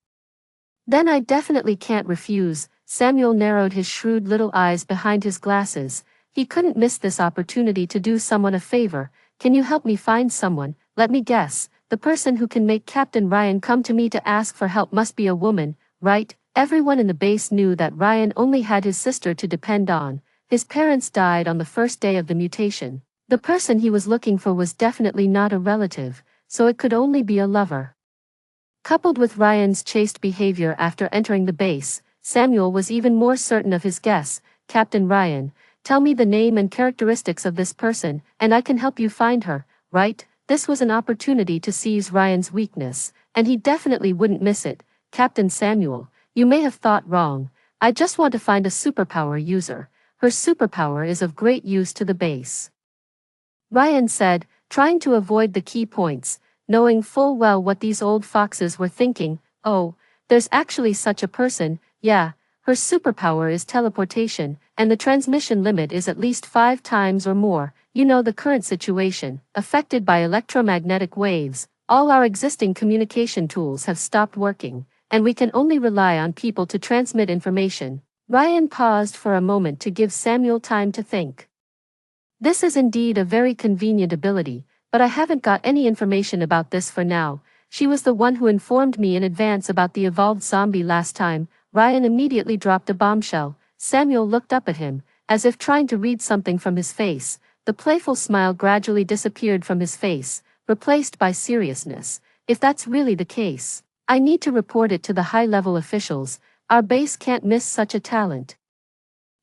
Then I definitely can't refuse. Samuel narrowed his shrewd little eyes behind his glasses. He couldn't miss this opportunity to do someone a favor. Can you help me find someone? Let me guess. The person who can make Captain Ryan come to me to ask for help must be a woman, right? Everyone in the base knew that Ryan only had his sister to depend on. His parents died on the first day of the mutation. The person he was looking for was definitely not a relative, so it could only be a lover. Coupled with Ryan's chaste behavior after entering the base, Samuel was even more certain of his guess. Captain Ryan, tell me the name and characteristics of this person, and I can help you find her, right? This was an opportunity to seize Ryan's weakness, and he definitely wouldn't miss it. Captain Samuel, you may have thought wrong. I just want to find a superpower user. Her superpower is of great use to the base. Ryan said, trying to avoid the key points, knowing full well what these old foxes were thinking. Oh, there's actually such a person. Yeah, her superpower is teleportation, and the transmission limit is at least 5 times or more. You know the current situation, affected by electromagnetic waves. All our existing communication tools have stopped working, and we can only rely on people to transmit information. Ryan paused for a moment to give Samuel time to think. This is indeed a very convenient ability, but I haven't got any information about this for now. She was the one who informed me in advance about the evolved zombie last time. Ryan immediately dropped a bombshell. Samuel looked up at him, as if trying to read something from his face. The playful smile gradually disappeared from his face, replaced by seriousness. If that's really the case, I need to report it to the high-level officials. Our base can't miss such a talent.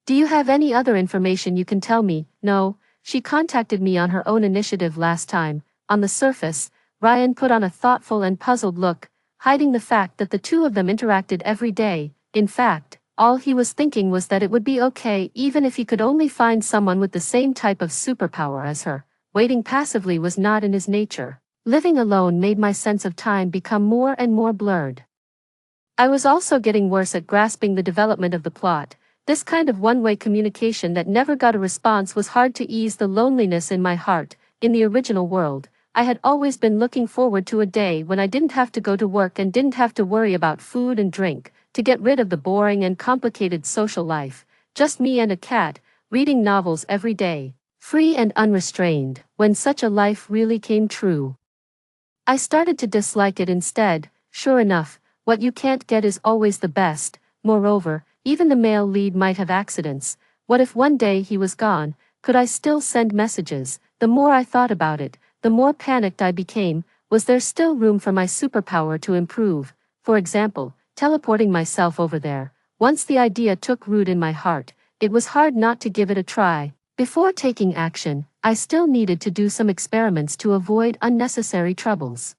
Do you have any other information you can tell me? No, she contacted me on her own initiative last time. On the surface, Ryan put on a thoughtful and puzzled look, hiding the fact that the two of them interacted every day. In fact, all he was thinking was that it would be okay even if he could only find someone with the same type of superpower as her. Waiting passively was not in his nature. Living alone made my sense of time become more and more blurred. I was also getting worse at grasping the development of the plot. This kind of one-way communication that never got a response was hard to ease the loneliness in my heart. In the original world, I had always been looking forward to a day when I didn't have to go to work and didn't have to worry about food and drink, to get rid of the boring and complicated social life. Just me and a cat, reading novels every day, free and unrestrained. When such a life really came true, I started to dislike it instead. Sure enough, what you can't get is always the best. Moreover, even the male lead might have accidents. What if one day he was gone? Could I still send messages? The more I thought about it, the more panicked I became. Was there still room for my superpower to improve? For example, teleporting myself over there. Once the idea took root in my heart, it was hard not to give it a try. Before taking action, I still needed to do some experiments to avoid unnecessary troubles.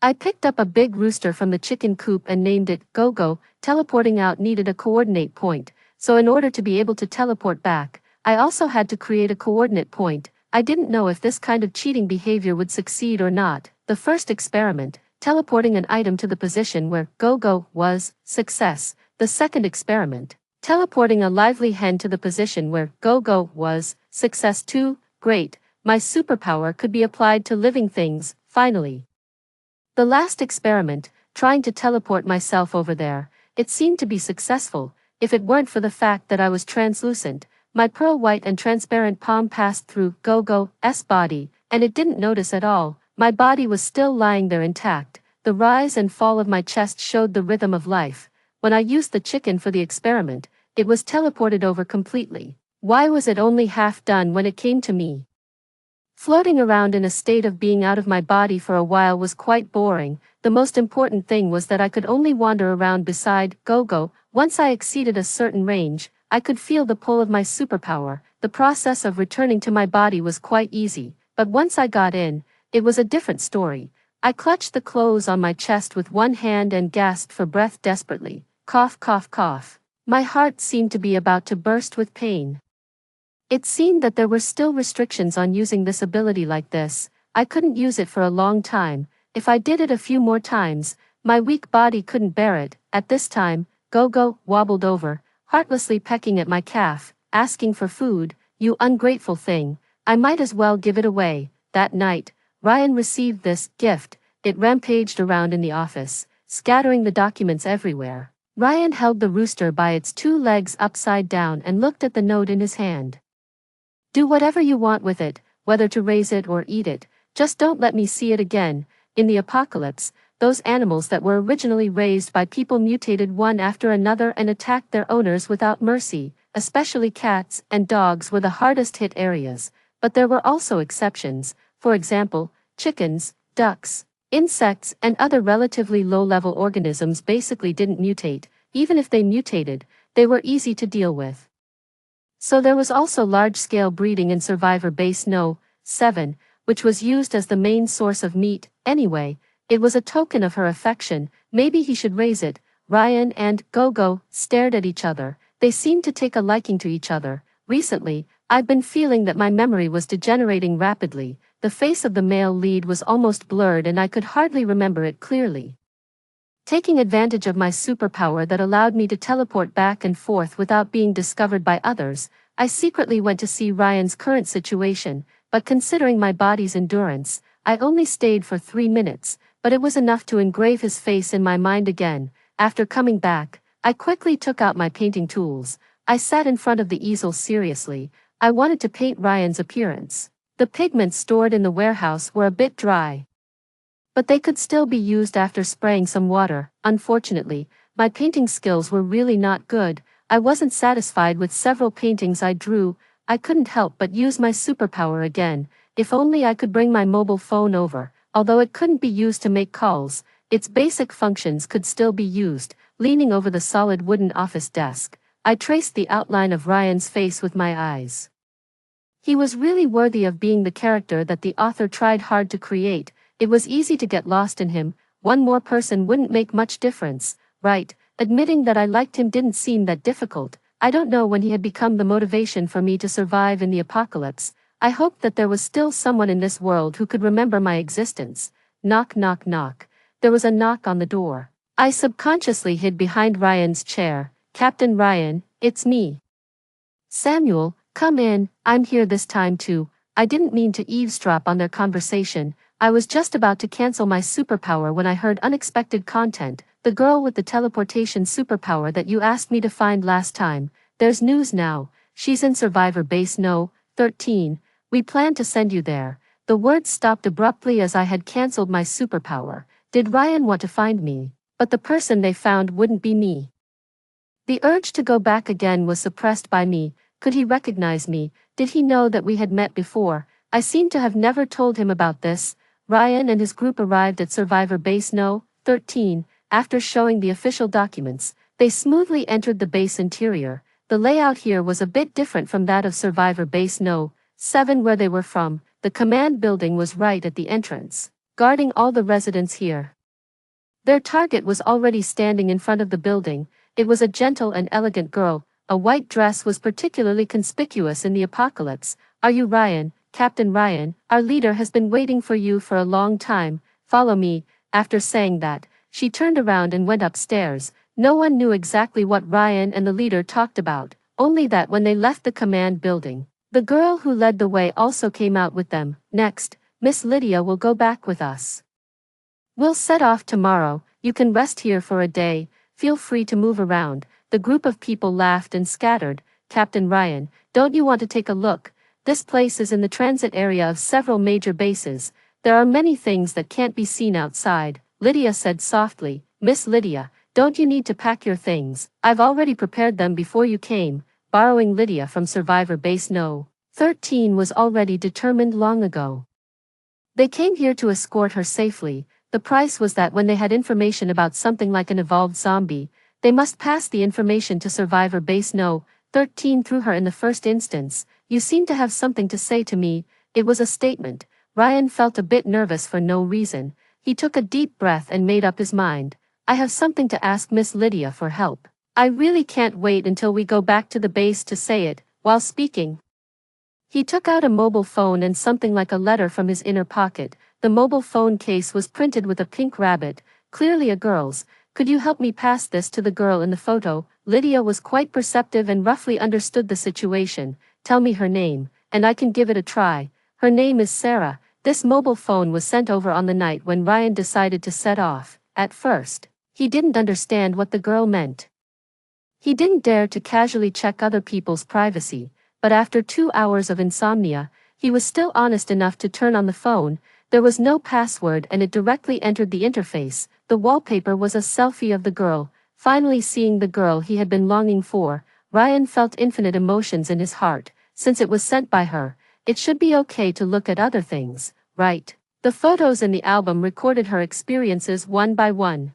I picked up a big rooster from the chicken coop and named it Go-Go. Teleporting out needed a coordinate point, so in order to be able to teleport back, I also had to create a coordinate point. I didn't know if this kind of cheating behavior would succeed or not. The first experiment, teleporting an item to the position where Go-Go was, success. The second experiment, teleporting a lively hen to the position where Go-Go was, success 2, great, my superpower could be applied to living things, finally. The last experiment, trying to teleport myself over there, it seemed to be successful. If it weren't for the fact that I was translucent, my pearl white and transparent palm passed through Go-Go's body, and it didn't notice at all. My body was still lying there intact. The rise and fall of my chest showed the rhythm of life. When I used the chicken for the experiment, it was teleported over completely. Why was it only half done when it came to me? Floating around in a state of being out of my body for a while was quite boring. The most important thing was that I could only wander around beside Go-Go. Once I exceeded a certain range, I could feel the pull of my superpower. The process of returning to my body was quite easy, but once I got in, it was a different story. I clutched the clothes on my chest with one hand and gasped for breath desperately. Cough, cough, cough. My heart seemed to be about to burst with pain. It seemed that there were still restrictions on using this ability like this. I couldn't use it for a long time. If I did it a few more times, my weak body couldn't bear it. At this time, Go-Go wobbled over, heartlessly pecking at my calf, asking for food. You ungrateful thing, I might as well give it away. That night, Ryan received this gift. It rampaged around in the office, scattering the documents everywhere. Ryan held the rooster by its two legs upside down and looked at the note in his hand. Do whatever you want with it, whether to raise it or eat it, just don't let me see it again. In the apocalypse, those animals that were originally raised by people mutated one after another and attacked their owners without mercy. Especially cats and dogs were the hardest hit areas, but there were also exceptions. For example, chickens, ducks, insects and other relatively low-level organisms basically didn't mutate. Even if they mutated, they were easy to deal with. So there was also large-scale breeding in Survivor Base No. 7, which was used as the main source of meat. Anyway, it was a token of her affection. Maybe he should raise it. Ryan and Go-Go stared at each other. They seemed to take a liking to each other. Recently, I'd been feeling that my memory was degenerating rapidly. The face of the male lead was almost blurred and I could hardly remember it clearly. Taking advantage of my superpower that allowed me to teleport back and forth without being discovered by others, I secretly went to see Ryan's current situation, but considering my body's endurance, I only stayed for 3 minutes, but it was enough to engrave his face in my mind again. After coming back, I quickly took out my painting tools. I sat in front of the easel seriously. I wanted to paint Ryan's appearance. The pigments stored in the warehouse were a bit dry, but they could still be used after spraying some water. Unfortunately, my painting skills were really not good. I wasn't satisfied with several paintings I drew. I couldn't help but use my superpower again. If only I could bring my mobile phone over. Although it couldn't be used to make calls, its basic functions could still be used. Leaning over the solid wooden office desk, I traced the outline of Ryan's face with my eyes. He was really worthy of being the character that the author tried hard to create. It was easy to get lost in him. One more person wouldn't make much difference, right? Admitting that I liked him didn't seem that difficult. I don't know when he had become the motivation for me to survive in the apocalypse. I hoped that there was still someone in this world who could remember my existence. Knock, knock, knock. There was a knock on the door. I subconsciously hid behind Ryan's chair. Captain Ryan, it's me. Samuel, come in. I'm here this time too. I didn't mean to eavesdrop on their conversation. I was just about to cancel my superpower when I heard unexpected content. The girl with the teleportation superpower that you asked me to find last time. There's news now. She's in Survivor Base No. 13. We plan to send you there. The words stopped abruptly as I had cancelled my superpower. Did Ryan want to find me? But the person they found wouldn't be me. The urge to go back again was suppressed by me. Could he recognize me? Did he know that we had met before? I seemed to have never told him about this. Ryan and his group arrived at Survivor Base No. 13. After showing the official documents, they smoothly entered the base interior. The layout here was a bit different from that of Survivor Base No. 7 where they were from. The command building was right at the entrance, guarding all the residents here. Their target was already standing in front of the building. It was a gentle and elegant girl. A white dress was particularly conspicuous in the apocalypse. "Are you Ryan, Captain Ryan? Our leader has been waiting for you for a long time. Follow me." After saying that, she turned around and went upstairs. No one knew exactly what Ryan and the leader talked about, only that when they left the command building, the girl who led the way also came out with them. "Next, Miss Lydia will go back with us. We'll set off tomorrow. You can rest here for a day. Feel free to move around." The group of people laughed and scattered. "Captain Ryan, don't you want to take a look? This place is in the transit area of several major bases. There are many things that can't be seen outside," Lydia said softly. "Miss Lydia, don't you need to pack your things? I've already prepared them before you came." Borrowing Lydia from Survivor Base No. 13 was already determined long ago. They came here to escort her safely. The price was that when they had information about something like an evolved zombie, they must pass the information to Survivor Base No. 13 through her in the first instance. "You seem to have something to say to me." It was a statement. Ryan felt a bit nervous for no reason. He took a deep breath and made up his mind. "I have something to ask Miss Lydia for help. I really can't wait until we go back to the base to say it." While speaking, he took out a mobile phone and something like a letter from his inner pocket. The mobile phone case was printed with a pink rabbit, clearly a girl's. "Could you help me pass this to the girl in the photo?" Lydia was quite perceptive and roughly understood the situation. "Tell me her name, and I can give it a try." "Her name is Sarah." This mobile phone was sent over on the night when Ryan decided to set off. At first, he didn't understand what the girl meant. He didn't dare to casually check other people's privacy, but after 2 hours of insomnia, he was still honest enough to turn on the phone. There was no password and it directly entered the interface. The wallpaper was a selfie of the girl. Finally seeing the girl he had been longing for, Ryan felt infinite emotions in his heart. Since it was sent by her, it should be okay to look at other things, right? The photos in the album recorded her experiences one by one.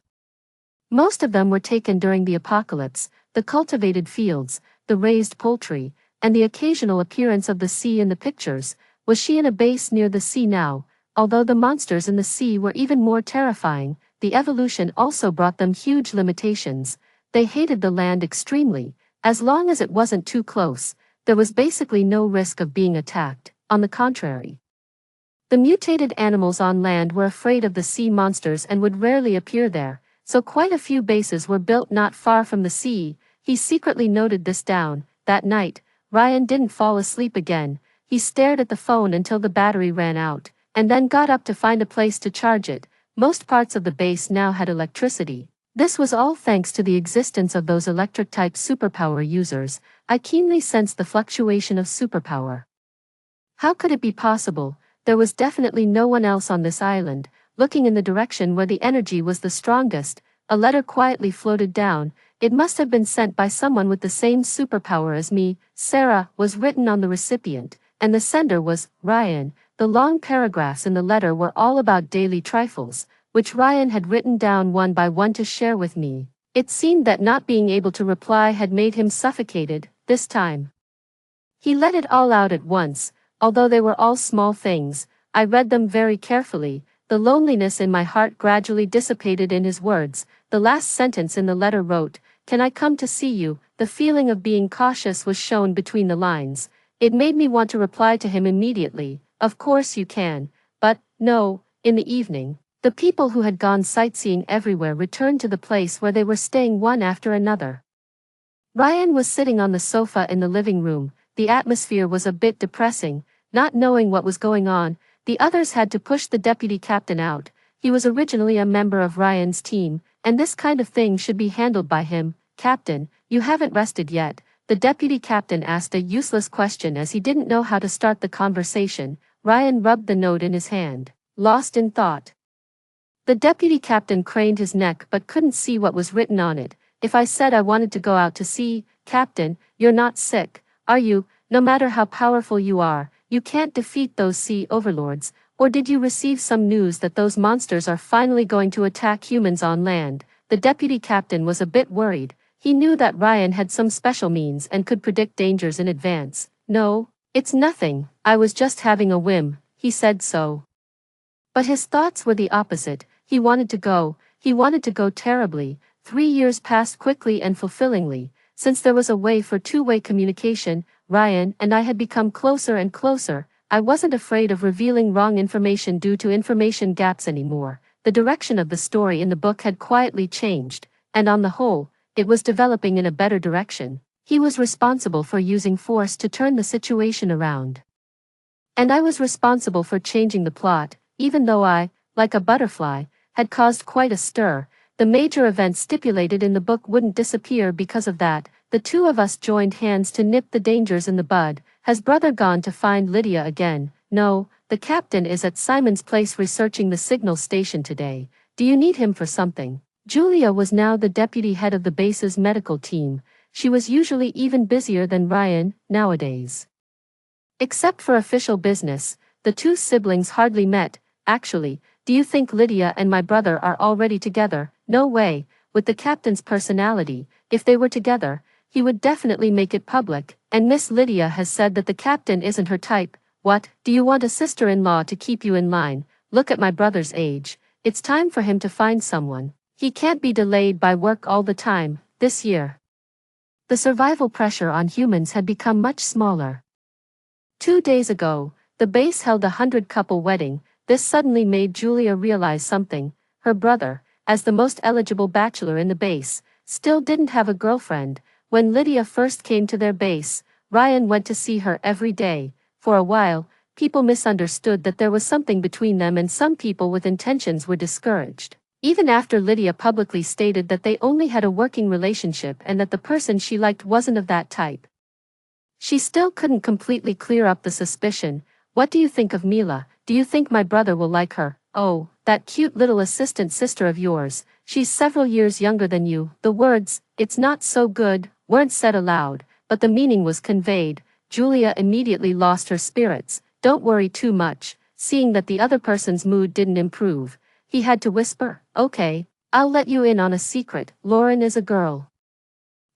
Most of them were taken during the apocalypse, the cultivated fields, the raised poultry, and the occasional appearance of the sea in the pictures. Was she in a base near the sea now? Although the monsters in the sea were even more terrifying, the evolution also brought them huge limitations. They hated the land extremely. As long as it wasn't too close, there was basically no risk of being attacked. On the contrary, the mutated animals on land were afraid of the sea monsters and would rarely appear there, so quite a few bases were built not far from the sea. He secretly noted this down. That night, Ryan didn't fall asleep again. He stared at the phone until the battery ran out, and then got up to find a place to charge it. Most parts of the base now had electricity. This was all thanks to the existence of those electric-type superpower users. I keenly sensed the fluctuation of superpower. How could it be possible? There was definitely no one else on this island. Looking in the direction where the energy was the strongest, a letter quietly floated down. It must have been sent by someone with the same superpower as me. Sarah was written on the recipient, and the sender was Ryan. The long paragraphs in the letter were all about daily trifles, which Ryan had written down one by one to share with me. It seemed that not being able to reply had made him suffocated. This time, he let it all out at once. Although they were all small things, I read them very carefully. The loneliness in my heart gradually dissipated in his words. The last sentence in the letter wrote, "Can I come to see you?" The feeling of being cautious was shown between the lines. It made me want to reply to him immediately. "Of course you can, but, no." In the evening, the people who had gone sightseeing everywhere returned to the place where they were staying one after another. Ryan was sitting on the sofa in the living room. The atmosphere was a bit depressing. Not knowing what was going on, the others had to push the deputy captain out. He was originally a member of Ryan's team, and this kind of thing should be handled by him. "Captain, you haven't rested yet?" The deputy captain asked a useless question as he didn't know how to start the conversation. Ryan rubbed the note in his hand, lost in thought. The deputy captain craned his neck but couldn't see what was written on it. "If I said I wanted to go out to sea, Captain, you're not sick, are you? No matter how powerful you are, you can't defeat those sea overlords." Or did you receive some news that those monsters are finally going to attack humans on land? The deputy captain was a bit worried. He knew that Ryan had some special means and could predict dangers in advance. No, it's nothing, I was just having a whim, he said so. But his thoughts were the opposite. He wanted to go terribly. 3 years passed quickly and fulfillingly. Since there was a way for two-way communication, Ryan and I had become closer and closer. I wasn't afraid of revealing wrong information due to information gaps anymore. The direction of the story in the book had quietly changed, and on the whole, it was developing in a better direction. He was responsible for using force to turn the situation around. And I was responsible for changing the plot, even though I, like a butterfly, had caused quite a stir. The major events stipulated in the book wouldn't disappear because of that. The two of us joined hands to nip the dangers in the bud. Has brother gone to find Lydia again? No, the captain is at Simon's place researching the signal station today. Do you need him for something? Julia was now the deputy head of the base's medical team. She was usually even busier than Ryan, nowadays. Except for official business, the two siblings hardly met. Actually, do you think Lydia and my brother are already together? No way. With the captain's personality, if they were together, he would definitely make it public, and Miss Lydia has said that the captain isn't her type. What, do you want a sister-in-law to keep you in line? Look at my brother's age. It's time for him to find someone. He can't be delayed by work all the time. This year, the survival pressure on humans had become much smaller. 2 days ago, the base held a 100-couple wedding. This suddenly made Julia realize something. Her brother, as the most eligible bachelor in the base, still didn't have a girlfriend. When Lydia first came to their base, Ryan went to see her every day. For a while, people misunderstood that there was something between them, and some people with intentions were discouraged. Even after Lydia publicly stated that they only had a working relationship and that the person she liked wasn't of that type, she still couldn't completely clear up the suspicion. What do you think of Mila? Do you think my brother will like her? Oh, that cute little assistant sister of yours. She's several years younger than you. The words, "it's not so good," weren't said aloud, but the meaning was conveyed. Julia immediately lost her spirits. Don't worry too much. Seeing that the other person's mood didn't improve, he had to whisper, "Okay, I'll let you in on a secret. Lauren is a girl.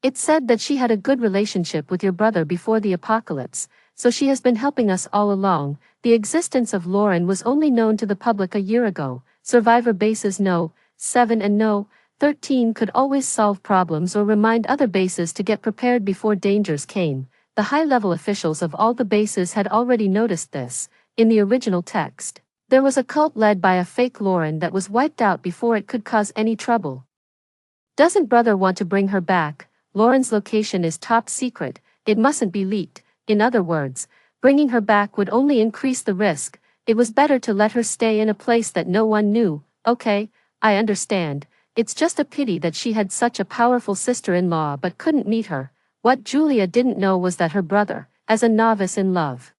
It's said that she had a good relationship with your brother before the apocalypse, so she has been helping us all along." The existence of Lauren was only known to the public a year ago. Survivor bases No. 7 and No. 13 could always solve problems or remind other bases to get prepared before dangers came. The high-level officials of all the bases had already noticed this. In the original text, there was a cult led by a fake Lauren that was wiped out before it could cause any trouble. Doesn't brother want to bring her back? Lauren's location is top secret. It mustn't be leaked. In other words, bringing her back would only increase the risk. It was better to let her stay in a place that no one knew. Okay, I understand. It's just a pity that she had such a powerful sister-in-law but couldn't meet her. What Julia didn't know was that her brother, as a novice in love,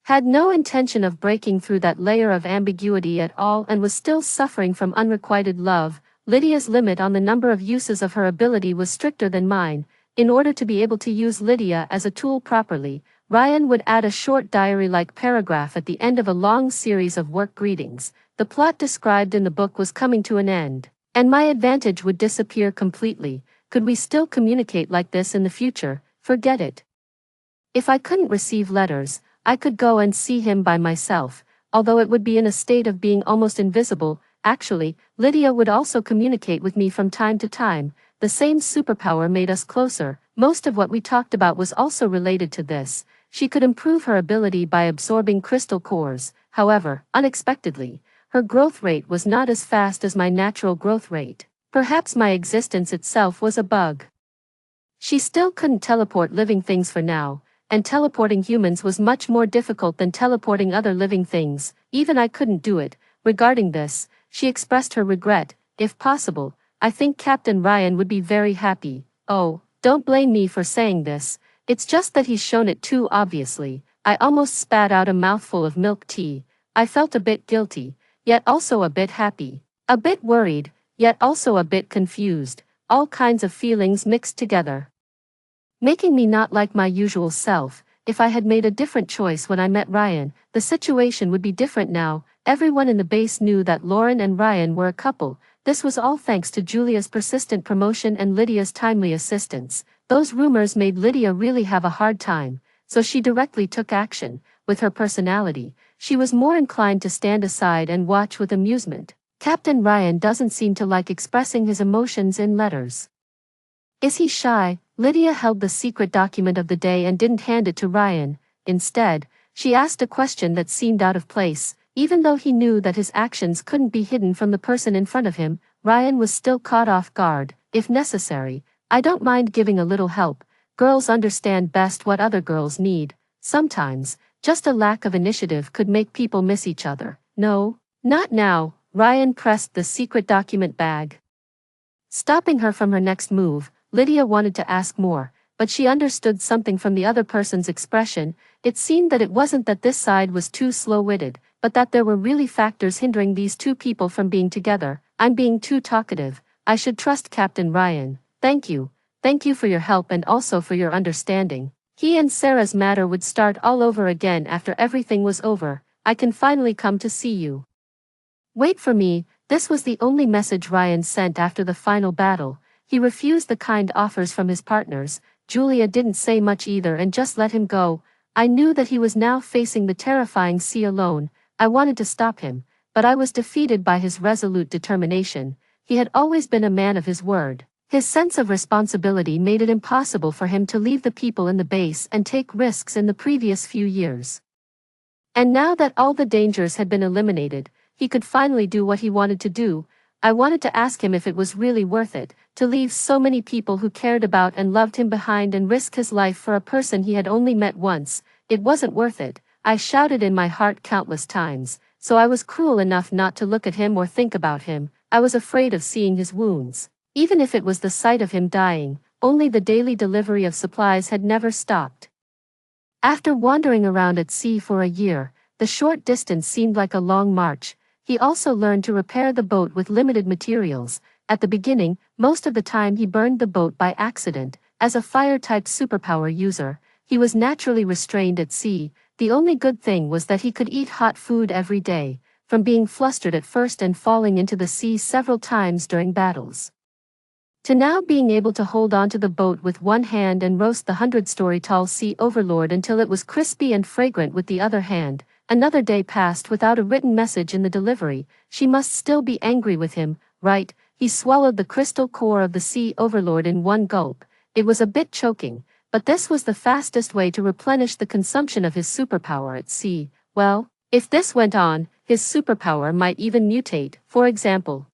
had no intention of breaking through that layer of ambiguity at all and was still suffering from unrequited love. Lydia's limit on the number of uses of her ability was stricter than mine. In order to be able to use Lydia as a tool properly, Ryan would add a short diary-like paragraph at the end of a long series of work greetings. The plot described in the book was coming to an end, and my advantage would disappear completely. Could we still communicate like this in the future? Forget it. If I couldn't receive letters, I could go and see him by myself, although it would be in a state of being almost invisible. Actually, Lydia would also communicate with me from time to time. The same superpower made us closer. Most of what we talked about was also related to this. She could improve her ability by absorbing crystal cores. However, unexpectedly, her growth rate was not as fast as my natural growth rate. Perhaps my existence itself was a bug. She still couldn't teleport living things for now, and teleporting humans was much more difficult than teleporting other living things. Even I couldn't do it. Regarding this, she expressed her regret. If possible, I think Captain Ryan would be very happy. Oh, don't blame me for saying this. It's just that he's shown it too obviously. I almost spat out a mouthful of milk tea. I felt a bit guilty, yet also a bit happy. A bit worried, yet also a bit confused. All kinds of feelings mixed together, making me not like my usual self. if I had made a different choice when I met Ryan, the situation would be different now. Everyone in the base knew that Lauren and Ryan were a couple. This was all thanks to Julia's persistent promotion and Lydia's timely assistance. Those rumors made Lydia really have a hard time, so she directly took action. With her personality, she was more inclined to stand aside and watch with amusement. Captain Ryan doesn't seem to like expressing his emotions in letters. Is he shy? Lydia held the secret document of the day and didn't hand it to Ryan. Instead, she asked a question that seemed out of place. Even though he knew that his actions couldn't be hidden from the person in front of him, Ryan was still caught off guard. If necessary, I don't mind giving a little help. Girls understand best what other girls need. Sometimes, just a lack of initiative could make people miss each other. No, not now. Ryan pressed the secret document bag. Stopping her from her next move, Lydia wanted to ask more, but she understood something from the other person's expression. It seemed that it wasn't that this side was too slow-witted, but that there were really factors hindering these two people from being together. I'm being too talkative. I should trust Captain Ryan. Thank you. Thank you for your help and also for your understanding. He and Sarah's matter would start all over again after everything was over. I can finally come to see you. Wait for me. This was the only message Ryan sent after the final battle. He refused the kind offers from his partners. Julia didn't say much either and just let him go. I knew that he was now facing the terrifying sea alone. I wanted to stop him, but I was defeated by his resolute determination. He had always been a man of his word. His sense of responsibility made it impossible for him to leave the people in the base and take risks in the previous few years. And now that all the dangers had been eliminated, he could finally do what he wanted to do. I wanted to ask him if it was really worth it, to leave so many people who cared about and loved him behind and risk his life for a person he had only met once. It wasn't worth it. I shouted in my heart countless times, so I was cruel enough not to look at him or think about him. I was afraid of seeing his wounds. Even if it was the sight of him dying, only the daily delivery of supplies had never stopped. After wandering around at sea for a year, the short distance seemed like a long march. He also learned to repair the boat with limited materials. At the beginning, most of the time he burned the boat by accident. As a fire-type superpower user, he was naturally restrained at sea. The only good thing was that he could eat hot food every day, from being flustered at first and falling into the sea several times during battles, to now being able to hold onto the boat with one hand and roast the 100-story-tall sea overlord until it was crispy and fragrant with the other hand. Another day passed without a written message in the delivery. She must still be angry with him, right? He swallowed the crystal core of the sea overlord in one gulp. It was a bit choking, but this was the fastest way to replenish the consumption of his superpower at sea. Well, if this went on, his superpower might even mutate, for example,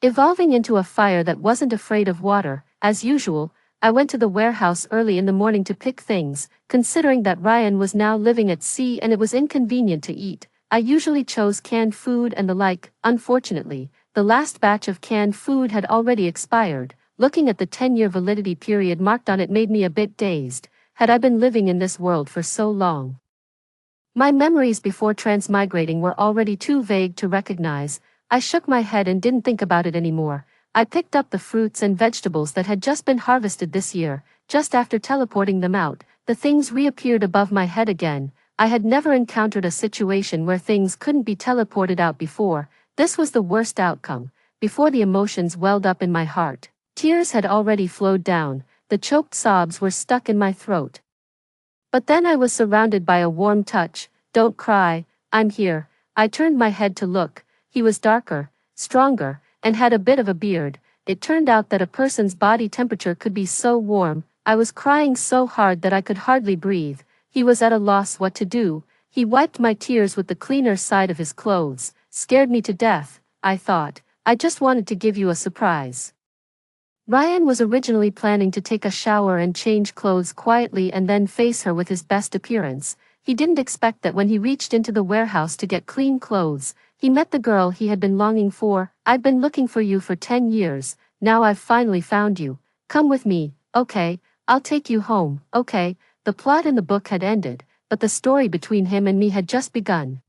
evolving into a fire that wasn't afraid of water. As usual, I went to the warehouse early in the morning to pick things. Considering that Ryan was now living at sea and it was inconvenient to eat, I usually chose canned food and the like. Unfortunately, the last batch of canned food had already expired. Looking at the 10-year validity period marked on it made me a bit dazed. Had I been living in this world for so long? My memories before transmigrating were already too vague to recognize. I shook my head and didn't think about it anymore. I picked up the fruits and vegetables that had just been harvested this year. Just after teleporting them out, the things reappeared above my head again. I had never encountered a situation where things couldn't be teleported out before. This was the worst outcome. Before the emotions welled up in my heart, tears had already flowed down. The choked sobs were stuck in my throat. But then I was surrounded by a warm touch. Don't cry, I'm here. I turned my head to look. He was darker, stronger, and had a bit of a beard. It turned out that a person's body temperature could be so warm. I was crying so hard that I could hardly breathe. He was at a loss what to do. He wiped my tears with the cleaner side of his clothes. Scared me to death, I thought. I just wanted to give you a surprise. Ryan was originally planning to take a shower and change clothes quietly and then face her with his best appearance. He didn't expect that when he reached into the warehouse to get clean clothes, he met the girl he had been longing for. I've been looking for you for 10 years, now I've finally found you. Come with me, okay, I'll take you home, okay. The plot in the book had ended, but the story between him and me had just begun.